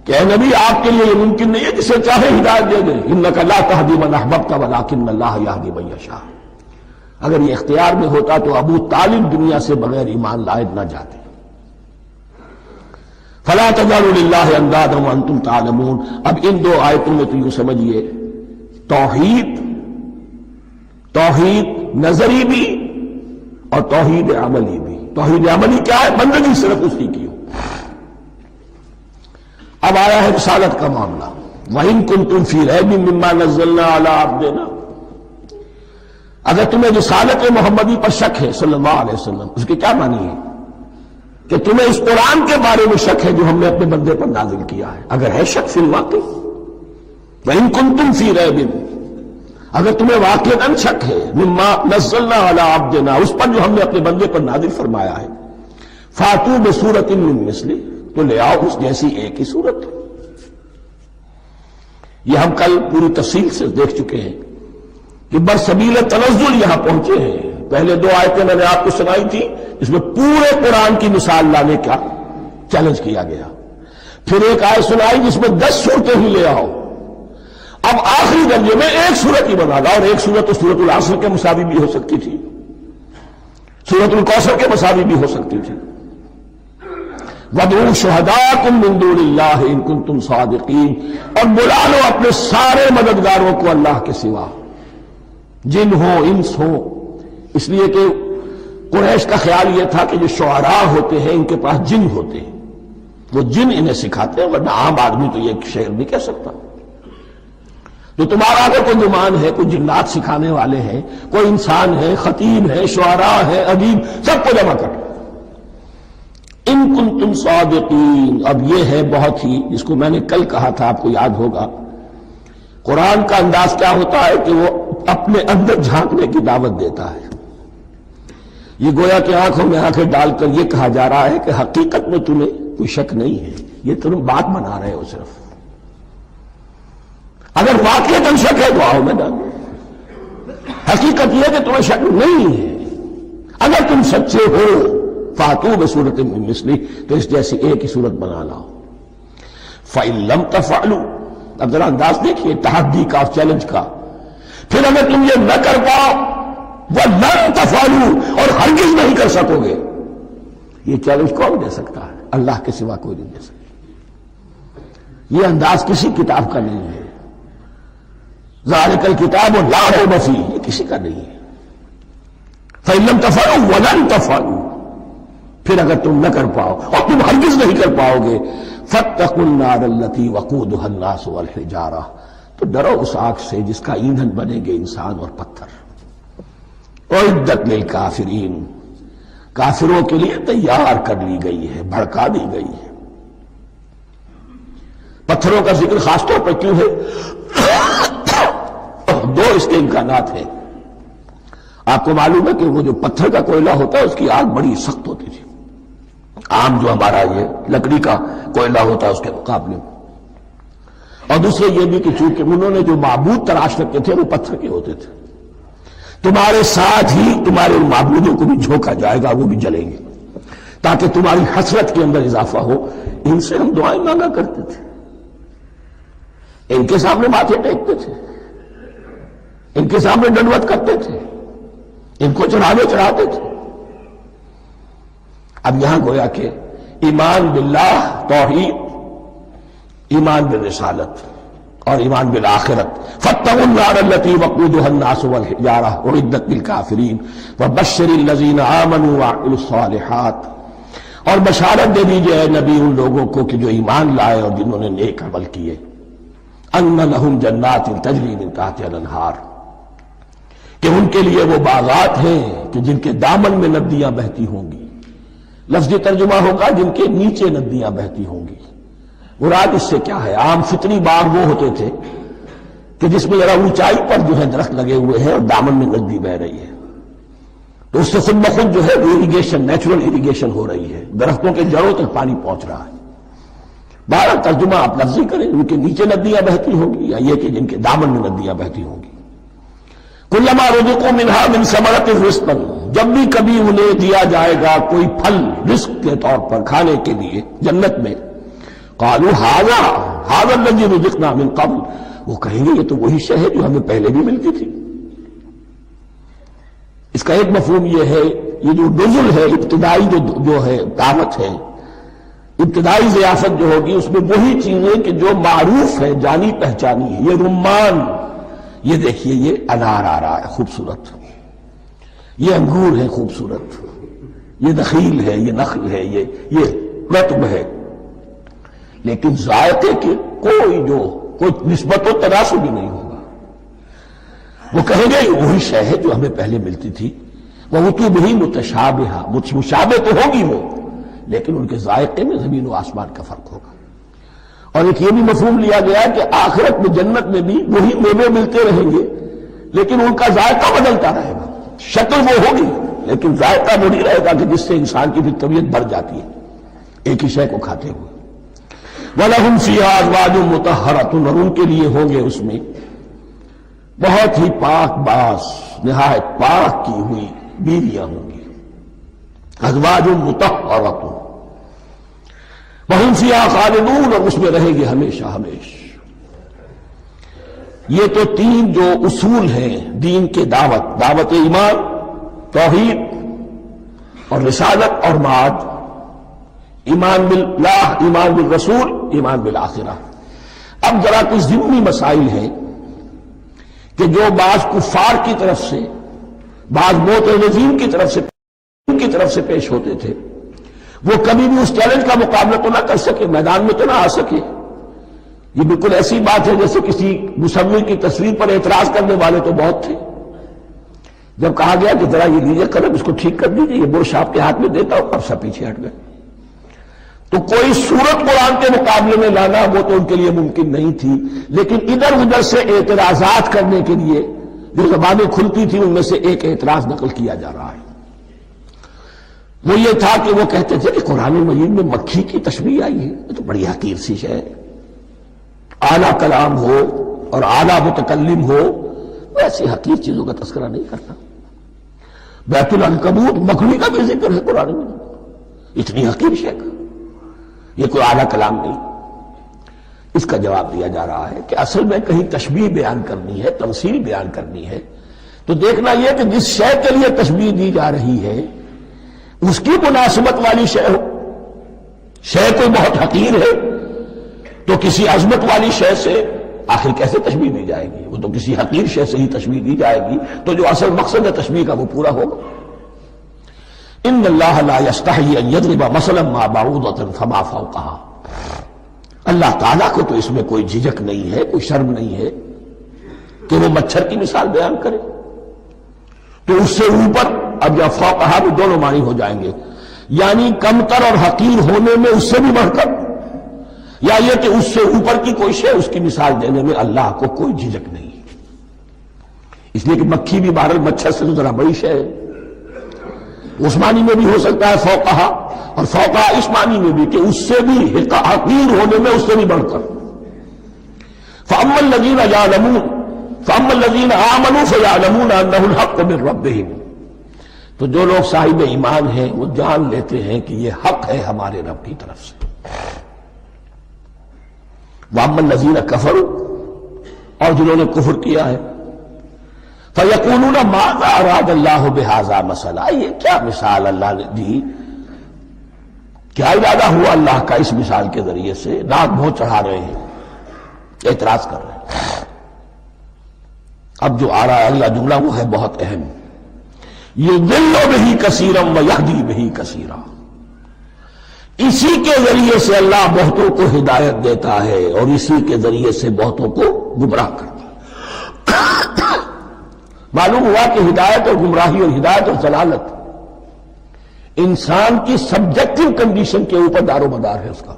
کہ اے نبی آپ کے لیے یہ ممکن نہیں ہے جسے چاہے ہدایت دے دے، انک لا تہدی من احببت ولکن اللہ یہدی من یشاء۔ اگر یہ اختیار میں ہوتا تو ابو طالب دنیا سے بغیر ایمان لائے نہ جاتے۔ فلا تجعلوا للہ اندادا وانتم تعلمون۔ اب ان دو آیتوں میں تو یوں سمجھیے توحید نظری بھی اور توحید عملی بھی۔ توحید عملی کیا ہے؟ بندگی صرف اسی کی ہو۔ اب آیا ہے رسالت کا معاملہ، وَإِن كُنتُمْ فِي رَيْبٍ مِّمَّا نَزَّلْنَا عَلَىٰ عَبْدِنَا، اگر تمہیں رسالت محمدی پر شک ہے صلی اللہ علیہ وسلم، اس کے کیا معنی ہے؟ کہ تمہیں اس قرآن کے بارے میں شک ہے جو ہم نے اپنے بندے پر نازل کیا ہے۔ اگر ہے شک فی الواقع، وَإِن كُنتُمْ فِي رَيْبٍ، اگر تمہیں واقعاً شک ہے مما نزلنا علی عبدنا، اس پر جو ہم نے اپنے بندے پر نازل فرمایا ہے، فاتوا بسورۃ من مثلہ، تو لے آؤ اس جیسی ایک ہی صورت۔ یہ ہم کل پوری تفصیل سے دیکھ چکے ہیں کہ برسبیل تنزل یہاں پہنچے ہیں. پہلے 2 آیتیں میں نے آپ کو سنائی تھی، اس میں پورے قرآن کی مثال لانے کا چیلنج کیا گیا. پھر ایک آیت سنائی جس میں 10 صورتیں ہی لے آؤ. اب آخری درجے میں ایک صورت ہی بنا لا، اور ایک صورت تو سورۃ العصر کے مساوی بھی ہو سکتی تھی، سورۃ الکوثر کے مساوی بھی ہو سکتی تھی. وَادْعُوا شُهَدَاءَكُم مِّن دُونِ اللَّهِ إِن كُنتُمْ صَادِقِينَ، اور بلا لو اپنے سارے مددگاروں کو اللہ کے سوا، جن ہو انس ہو. اس لیے کہ قریش کا خیال یہ تھا کہ جو شعراء ہوتے ہیں ان کے پاس جن ہوتے ہیں، وہ جن انہیں سکھاتے ہیں، ورنہ عام آدمی تو یہ شعر نہیں کہہ سکتا. تو تمہارا اگر کوئی نعمان ہے، کوئی جنات سکھانے والے ہیں، کوئی انسان ہے، خطیب ہے، شعراء ہے، ادیب، سب کو جمع کر. ان کنتم صادقین. اب یہ ہے بہت ہی، جس کو میں نے کل کہا تھا، آپ کو یاد ہوگا، قرآن کا انداز کیا ہوتا ہے کہ وہ اپنے اندر جھانکنے کی دعوت دیتا ہے. یہ گویا کہ آنکھوں میں آنکھیں ڈال کر یہ کہا جا رہا ہے کہ حقیقت میں تمہیں کوئی شک نہیں ہے، یہ تم بات بنا رہے ہو صرف. اگر واقعتاً شک ہے تو آؤ میدان. حقیقت یہ کہ تمہیں شک نہیں ہے. اگر تم سچے ہو فاتوا بسورۃ من مثلہ، تو اس جیسی ایک ہی صورت بنا لاؤ. فإن لم تفعلوا، اب ذرا انداز دیکھیے تحدی کا، چیلنج کا. پھر اگر تم یہ نہ کر پاؤ، وَلَن تَفْعَلُوا، اور ہرگز نہیں کر سکو گے. یہ چیلنج کون دے سکتا ہے؟ اللہ کے سوا کوئی نہیں دے سکتا. یہ انداز کسی کتاب کا نہیں ہے. ذَلِكَ الْكِتَابُ لَا رَيْبَ فِيهِ، یہ کسی کا نہیں ہے. فَإِن لَمْ تَفْعَلُوا وَلَن تَفْعَلُوا، پھر اگر تم نہ کر پاؤ اور تم ہرگز نہیں کر پاؤ گے، فَاتَّقُوا النَّارَ الَّتِي وَقُودُهَا النَّاسُ وَالْحِجَارَةُ، تو ڈرو اس آگ سے جس کا ایندھن بنے گے انسان اور پتھر. اعدت للکافرین، کافروں کے لیے تیار کر لی گئی ہے، بھڑکا دی گئی ہے. پتھروں کا ذکر خاص طور پر کیوں ہے؟ 2 اس کے امکانات ہیں. آپ کو معلوم ہے کہ وہ جو پتھر کا کوئلہ ہوتا ہے اس کی آگ بڑی سخت ہوتی تھی، عام جو ہمارا یہ لکڑی کا کوئلہ ہوتا ہے اس کے مقابلے میں. اور دوسرے یہ بھی کہ چونکہ انہوں نے جو معبود تراش رکھتے تھے وہ پتھر کے ہوتے تھے، تمہارے ساتھ ہی تمہارے ان معبودوں کو بھی جھونکا جائے گا، وہ بھی جلیں گے، تاکہ تمہاری حسرت کے اندر اضافہ ہو. ان سے ہم دعائیں مانگا کرتے تھے، ان کے سامنے ماتھے ٹیکتے تھے، ان کے سامنے ڈنڈوت کرتے تھے، ان کو چڑھاتے تھے. اب یہاں گویا کہ ایمان باللہ، توحید، ایمان بالرسالت اور ایمان بالآخرت. فاتقوا النار التي وقودها الناس والحجارة اعدت للكافرين وبشر الذين آمنوا وعملوا الصالحات، اور بشارت دے دیجئے اے نبی ان لوگوں کو کہ جو ایمان لائے اور جنہوں نے نیک عمل کیے، ان لهم جنات تجری من تحتها الانہار، کہ ان کے لیے وہ باغات ہیں کہ جن کے دامن میں ندیاں بہتی ہوں گی. لفظی ترجمہ ہوگا جن کے نیچے ندیاں بہتی ہوں گی. مراد اس سے کیا ہے؟ عام فطری باغ وہ ہوتے تھے کہ جس میں ذرا اونچائی پر جو ہے درخت لگے ہوئے ہیں اور دامن میں ندی بہ رہی ہے، تو اس سے خود بخود جو ہے اریگیشن، نیچرل اریگیشن ہو رہی ہے، درختوں کے جڑوں تک پانی پہنچ رہا ہے. 12 ترجمہ آپ لفظی کریں، ان کے نیچے ندیاں بہتی ہوں گی، یا یہ کہ جن کے دامن میں ندیاں بہتی ہوں گی. کلما رزقوا منها من ثمرۃ رزقا، جب بھی کبھی انہیں دیا جائے گا کوئی پھل رزق کے طور پر کھانے کے لیے جنت میں، قالوا هذا الذي رزقنا من قبل، وہ کہیں گے یہ تو وہی شے ہے جو ہمیں پہلے بھی ملتی تھی. اس کا ایک مفہوم یہ ہے، یہ جو نزل ہے، ابتدائی جو ہے دعوت ہے، ابتدائی ضیافت جو ہوگی اس میں وہی چیزیں کہ جو معروف ہے، جانی پہچانی ہے. یہ رمان، یہ دیکھیے یہ انار آ رہا ہے خوبصورت، یہ انگور ہے خوبصورت، یہ نخیل ہے، یہ نخل ہے، یہ رطب ہے، لیکن ذائقے کی کوئی نسبت و تناسب بھی نہیں ہوگا. وہ کہیں گے وہی شے ہے جو ہمیں پہلے ملتی تھی. وہ بھی متشابہہ، مشابہ تو ہوگی وہ، لیکن ان کے ذائقے میں زمین و آسمان کا فرق ہوگا. اور ایک یہ بھی مفہوم لیا گیا کہ آخرت میں جنت میں بھی وہی میوے ملتے رہیں گے، لیکن ان کا ذائقہ بدلتا رہے گا. شکل وہ ہوگی لیکن ذائقہ وہی رہے گا کہ جس سے انسان کی بھی طبیعت بڑھ جاتی ہے ایک ہی شے کو کھاتے ہوئے. وَلَهُمْ فِيهَا أَزْوَاجٌ مُطَهَّرَةٌ، اور ان کے لیے ہوں گے اس میں بہت ہی پاک باز، نہایت پاک کی ہوئی بیویاں ہوں گی. ازواج مطہرۃ وہم فیہا خالدون، اور اس میں رہیں گے ہمیشہ ہمیشہ. یہ تو تین جو اصول ہیں دین کے دعوت ایمان، توحید اور رسالت اور معاد، ایمان باللہ، ایمان بالرسول، ایمان بالآخرہ. اب ذرا کچھ ضمنی مسائل ہیں کہ جو بعض کفار کی طرف سے، بعض معتزلین کی طرف سے پیش ہوتے تھے، وہ کبھی بھی اس چیلنج کا مقابلہ تو نہ کر سکے، میدان میں تو نہ آ سکے. یہ بالکل ایسی بات ہے جیسے کسی مصور کی تصویر پر اعتراض کرنے والے تو بہت تھے. جب کہا گیا کہ ذرا یہ لیجیے قلم، اس کو ٹھیک کر دیجیے، یہ برش آپ کے ہاتھ میں دیتا ہوں، اب سب پیچھے ہٹ گئے. تو کوئی صورت قرآن کے مقابلے میں لانا وہ تو ان کے لیے ممکن نہیں تھی، لیکن ادھر ادھر سے اعتراضات کرنے کے لیے جو زبانیں کھلتی تھی ان میں سے ایک اعتراض نقل کیا جا رہا ہے. وہ یہ تھا کہ وہ کہتے تھے کہ قرآن مجید میں مکھی کی تشبیہ آئی ہے، یہ تو بڑی حقیر سی شے ہے. اعلیٰ کلام ہو اور اعلیٰ متکلم ہو، ایسی حقیر چیزوں کا تذکرہ نہیں کرتا. بیت العنکبوت، مکڑی کا بھی ذکر ہے قرآن میں، اتنی حقیر شے کا، یہ کوئی اعلیٰ کلام نہیں. اس کا جواب دیا جا رہا ہے کہ اصل میں کہیں تشبیہ بیان کرنی ہے، تمثیل بیان کرنی ہے، تو دیکھنا یہ کہ جس شے کے لیے تشبیہ دی جا رہی ہے اس کی مناسبت والی شے ہو. شے کوئی بہت حقیر ہے تو کسی عظمت والی شے سے آخر کیسے تشبیہ دی جائے گی؟ وہ تو کسی حقیر شے سے ہی تشبیہ دی جائے گی، تو جو اصل مقصد ہے تشبیہ کا وہ پورا ہوگا. ان اللہ لا یستحیی ان یضرب مثلا ما بعوضۃ فما فوقها، اللہ تعالیٰ کو تو اس میں کوئی جھجک نہیں ہے، کوئی شرم نہیں ہے کہ وہ مچھر کی مثال بیان کرے. تو اس سے اوپر، اب یا فوقها بھی دونوں معنی ہو جائیں گے، یعنی کمتر اور حقیر ہونے میں اس سے بھی بڑھ کر، یا یہ کہ اس سے اوپر کی کوئی شے، اس کی مثال دینے میں اللہ کو کوئی جھجک نہیں. اس لیے کہ مکھی بھی بہرحال مچھر سے تو ذرا بڑی شے ہے. اس معنی میں بھی ہو سکتا ہے فوقہا، اور فوقہا اس معنی میں بھی کہ اس سے بھی حقیر ہونے میں اس سے بھی بڑھ کر. فَأَمَّا الَّذِينَ آمَنُوا فَيَعْلَمُونَ أَنَّهُ الْحَقُّ مِنْ رَبِّهِمْ، تو جو لوگ صاحب ایمان ہیں وہ جان لیتے ہیں کہ یہ حق ہے ہمارے رب کی طرف سے. وَأَمَّا الَّذِينَ كَفَرُوا، اور جنہوں نے کفر کیا ہے، فَيَقُولُونَ مَاذَا أَرَادَ اللَّهُ بِهَذَا مَثَلًا، یہ کیا مثال اللہ نے دی، کیا ارادہ ہوا اللہ کا اس مثال کے ذریعے سے. ناک منہ چڑھا رہے ہیں، اعتراض کر رہے ہیں. اب جو آ رہا ہے اگلا جملہ وہ ہے بہت اہم، یضل بہ کثیرا ویہدی بہ کثیرا، اسی کے ذریعے سے اللہ بہتوں کو ہدایت دیتا ہے اور اسی کے ذریعے سے بہتوں کو گمراہ کرتا ہے. معلوم ہوا کہ ہدایت اور گمراہی اور ہدایت اور ضلالت انسان کی سبجیکٹو کنڈیشن کے اوپر دار و مدار ہے. اس کا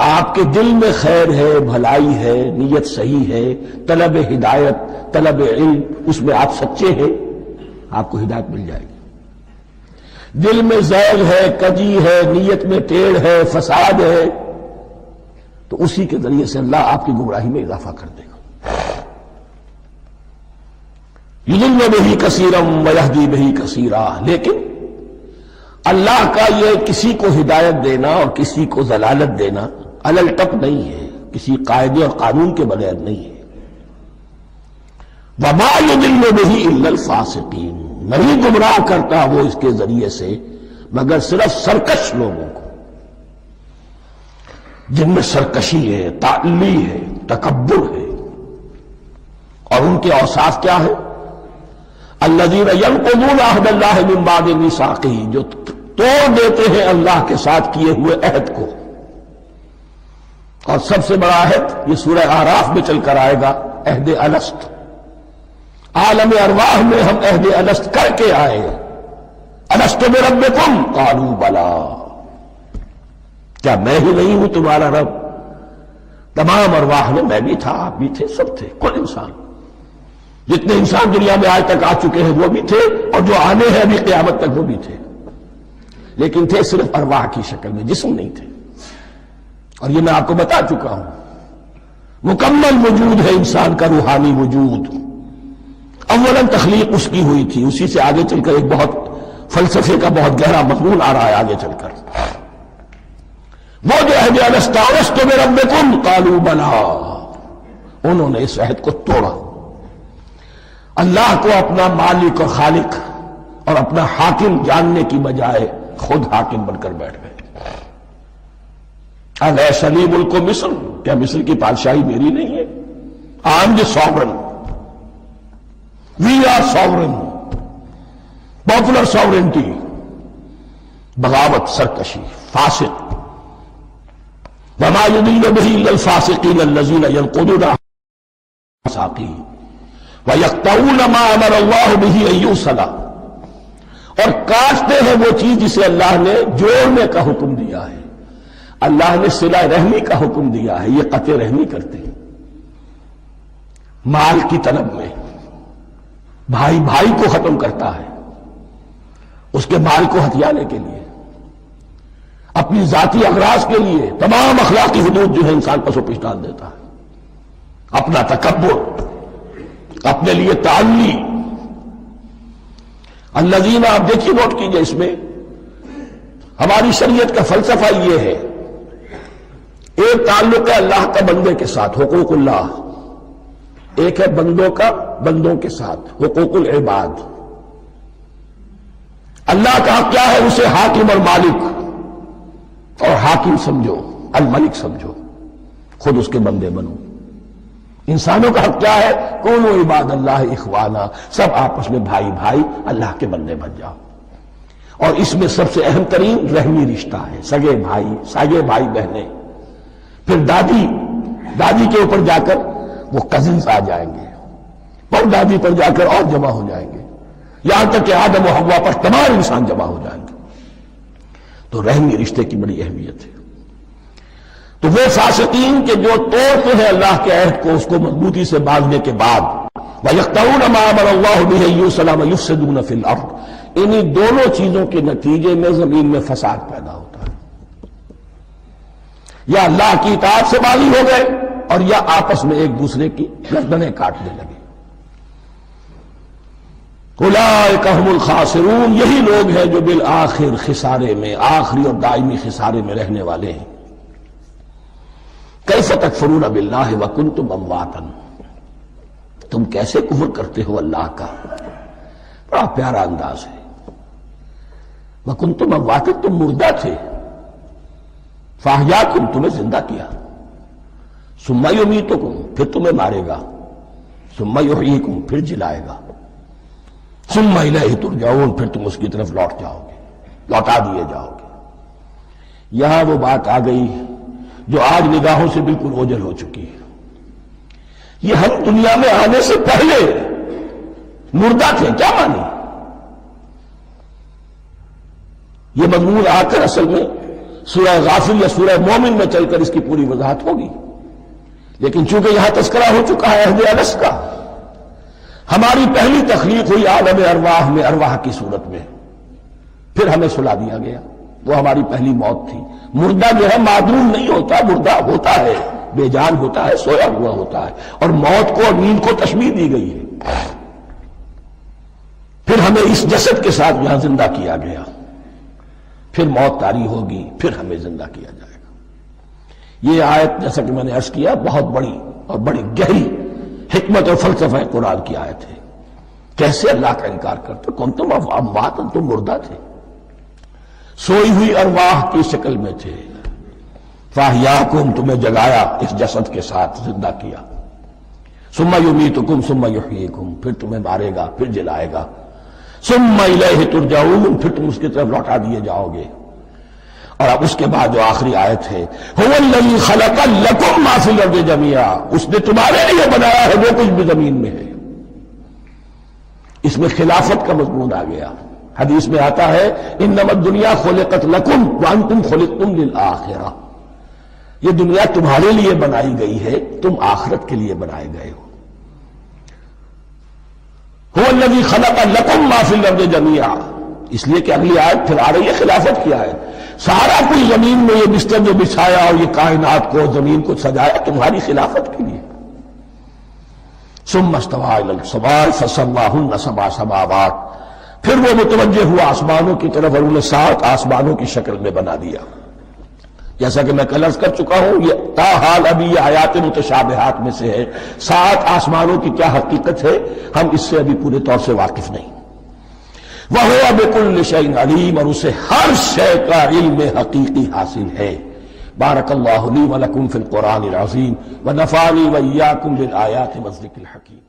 آپ کے دل میں خیر ہے، بھلائی ہے، نیت صحیح ہے، طلب ہدایت، طلب علم، اس میں آپ سچے ہیں، آپ کو ہدایت مل جائے گی. دل میں زیغ ہے، کجی ہے، نیت میں ٹیڑھ ہے، فساد ہے، تو اسی کے ذریعے سے اللہ آپ کی گمراہی میں اضافہ کر دے گا. یضل بہ کثیرا ویہدی بہ کثیرا، لیکن اللہ کا یہ کسی کو ہدایت دینا اور کسی کو ضلالت دینا علل ٹپ نہیں ہے، کسی قاعدے اور قانون کے بغیر نہیں ہے. وما یضل بہ الا الفاسقین، نہیں گمراہ کرتا وہ اس کے ذریعے سے مگر صرف سرکش لوگوں کو، جن میں سرکشی ہے، تعلی ہے، تکبر ہے. اور ان کے اوصاف کیا ہے؟ الذین ینقضون عہد اللہ من بعد میثاقہ، جو توڑ دیتے ہیں اللہ کے ساتھ کیے ہوئے عہد کو. اور سب سے بڑا عہد یہ سورہ اعراف میں چل کر آئے گا، عہد الست. عالم ارواح میں ہم عہد الست کر کے آئے. الست بربکم قالوا بلی، کیا میں ہی نہیں ہوں تمہارا رب؟ تمام ارواح میں، میں بھی تھا، آپ بھی تھے، سب تھے، کل انسان، جتنے انسان دنیا میں آج تک آ چکے ہیں وہ بھی تھے، اور جو آنے ہیں ابھی قیامت تک وہ بھی تھے، لیکن تھے صرف ارواح کی شکل میں، جسم نہیں تھے. اور یہ میں آپ کو بتا چکا ہوں، مکمل وجود ہے انسان کا روحانی وجود. اولاً تخلیق اس کی ہوئی تھی، اسی سے آگے چل کر ایک بہت فلسفے کا بہت گہرا مضمون آ رہا ہے آگے چل کر. وہ جو عہد الست بربکم قالوا بلی، انہوں نے اس عہد کو توڑا، اللہ کو اپنا مالک اور خالق اور اپنا حاکم جاننے کی بجائے خود حاکم بن کر بیٹھ گئے. الیس لی ملک مصر، کیا مصر کی بادشاہی میری نہیں ہے؟ I am the sovereign, we are sovereign, popular sovereignty. بغاوت، سرکشی، فاسق. وما يضل به الا الفاسقين الذين ينقضون الميثاق ويقطعون ما امر الله به ان يوصل، اور کاٹتے ہیں وہ چیز جسے اللہ نے جوڑنے کا حکم دیا ہے. اللہ نے صلہ رحمی کا حکم دیا ہے، یہ قطع رحمی کرتے ہیں. مال کی طلب میں بھائی بھائی کو ختم کرتا ہے اس کے مال کو ہتھیانے کے لیے، اپنی ذاتی اغراض کے لیے تمام اخلاقی حدود جو ہے انسان پر سو پیش ڈال دیتا ہے. اپنا تکبر، اپنے لیے تعلی. الذین، آپ دیکھیے نوٹ کیجئے، اس میں ہماری شریعت کا فلسفہ یہ ہے، ایک تعلق ہے اللہ کا بندے کے ساتھ، حقوق اللہ. ایک ہے بندوں کا بندوں کے ساتھ، حقوق العباد. اللہ کا حق کیا ہے؟ اسے حاکم اور مالک، اور حاکم سمجھو، الملک سمجھو، خود اس کے بندے بنو. انسانوں کا حق کیا ہے؟ کونوا عباد اللہ اخوانا، سب آپس میں بھائی بھائی اللہ کے بندے بن جاؤ. اور اس میں سب سے اہم ترین رحمی رشتہ ہے، سگے بھائی، سگے بھائی بہنیں. پھر دادی کے اوپر جا کر وہ کزنز آ جائیں گے، پر دادی پر جا کر اور جمع ہو جائیں گے، یہاں تک کہ آدم و حوا پر تمام انسان جمع ہو جائیں گے. تو رحمی رشتے کی بڑی اہمیت ہے. تو وہ فاسقین کے جو توڑتے ہیں اللہ کے عہد کو، اس کو مضبوطی سے باندھنے کے بعد، وَيَقْطَعُونَ مَا أَمَرَ اللَّهُ بِهِ أَن يُوصَلَ وَيُفْسِدُونَ فِي الْأَرْضِ، انہی دونوں چیزوں کے نتیجے میں زمین میں فساد پیدا ہوتا ہے. یا اللہ کی اطاعت سے باغی ہو گئے، اور یا آپس میں ایک دوسرے کی گردنیں کاٹنے لگے. اولئک ھم الخاسرون، یہی لوگ ہیں جو بالآخر خسارے میں، آخری اور دائمی خسارے میں رہنے والے ہیں. کیف تکفرون باللہ وکنتم امواتا، تم کیسے کفر کرتے ہو اللہ کا. بڑا پیارا انداز ہے. وکنتم امواتا، تم مردہ تھے، فاحیاکم، تمہیں زندہ کیا. ثم یمیتکم، پھر تمہیں مارے گا. ثم یحییکم، پھر جلائے گا. ثم الیہ ترجعون، پھر تم اس کی طرف لوٹ جاؤ گے، لوٹا دیے جاؤ گے. یہاں وہ بات آ گئی جو آج نگاہوں سے بالکل اوجھل ہو چکی ہے. یہ ہم دنیا میں آنے سے پہلے مردہ تھے، کیا مانی؟ یہ مضمون آ کر اصل میں سورہ غافر یا سورہ مومن میں چل کر اس کی پوری وضاحت ہوگی. لیکن چونکہ یہاں تذکرہ ہو چکا ہے عہد الست کا، ہماری پہلی تخلیق ہوئی عالم ارواح میں، ارواح کی صورت میں، پھر ہمیں سلا دیا گیا. وہ ہماری پہلی موت تھی. مردہ جو ہے معدوم نہیں ہوتا، مردہ ہوتا ہے، بے جان ہوتا ہے، سویا ہوا ہوتا ہے. اور موت کو اور نیند کو تشبیہ دی گئی ہے. پھر ہمیں اس جسد کے ساتھ یہاں زندہ کیا گیا، پھر موت طاری ہوگی، پھر ہمیں زندہ کیا جائے گا. یہ آیت جیسا کہ میں نے عرض کیا بہت بڑی اور بڑی گہری حکمت اور فلسفہ قرآن کی آیت ہے. کیسے اللہ کا انکار کرتے؟ کنتم اموات، تم مردہ تھے، سوئی ہوئی ارواح کی شکل میں تھے. فاحیاکم، تمہیں جگایا اس جسد کے ساتھ، زندہ کیا. ثم یمیتکم ثم یحییکم، پھر تمہیں مارے گا، پھر جلائے گا. ثم الیہ ترجعون، پھر تم اس کی طرف لوٹا دیے جاؤ گے. اور اب اس کے بعد جو آخری آیت ہے، هو الذی خلق لکم ما فی الارض جميعا، اس نے تمہارے لیے بنایا ہے جو کچھ بھی زمین میں ہے. اس میں خلافت کا مضمون آ گیا. حدیث میں آتا ہے انما الدنیا خلقت لکم وانتم خلقتم للآخرہ، یہ دنیا تمہارے لیے بنائی گئی ہے، تم آخرت کے لیے بنائے گئے ہو. هو الذی خلق لکم ما فی الارض جميعا، اس لیے کہ اگلی آیت پھر آ رہی ہے خلافت کی آیت. سارا کچھ زمین میں یہ بستر جو بچھایا اور یہ کائنات کو زمین کو سجایا تمہاری خلافت کے لیے. ثم استوى الى السماء فسواهن سبع سماوات، پھر وہ متوجہ ہوا آسمانوں کی طرف اور انہیں 7 آسمانوں کی شکل میں بنا دیا. جیسا کہ میں کل عرض کر چکا ہوں، یہ تاحال ابھی یہ آیات متشابہات میں سے ہے. 7 آسمانوں کی کیا حقیقت ہے ہم اس سے ابھی پورے طور سے واقف نہیں. وَهُوَ بِكُلِّ شَيْءٍ عَلِيمٌ، اور اسے ہر شے کا علم حقیقی حاصل ہے. بارک اللہ لی ولکم فی القرآن العظیم ونفعنی وإیاکم بالآیات والذکر الحکیم.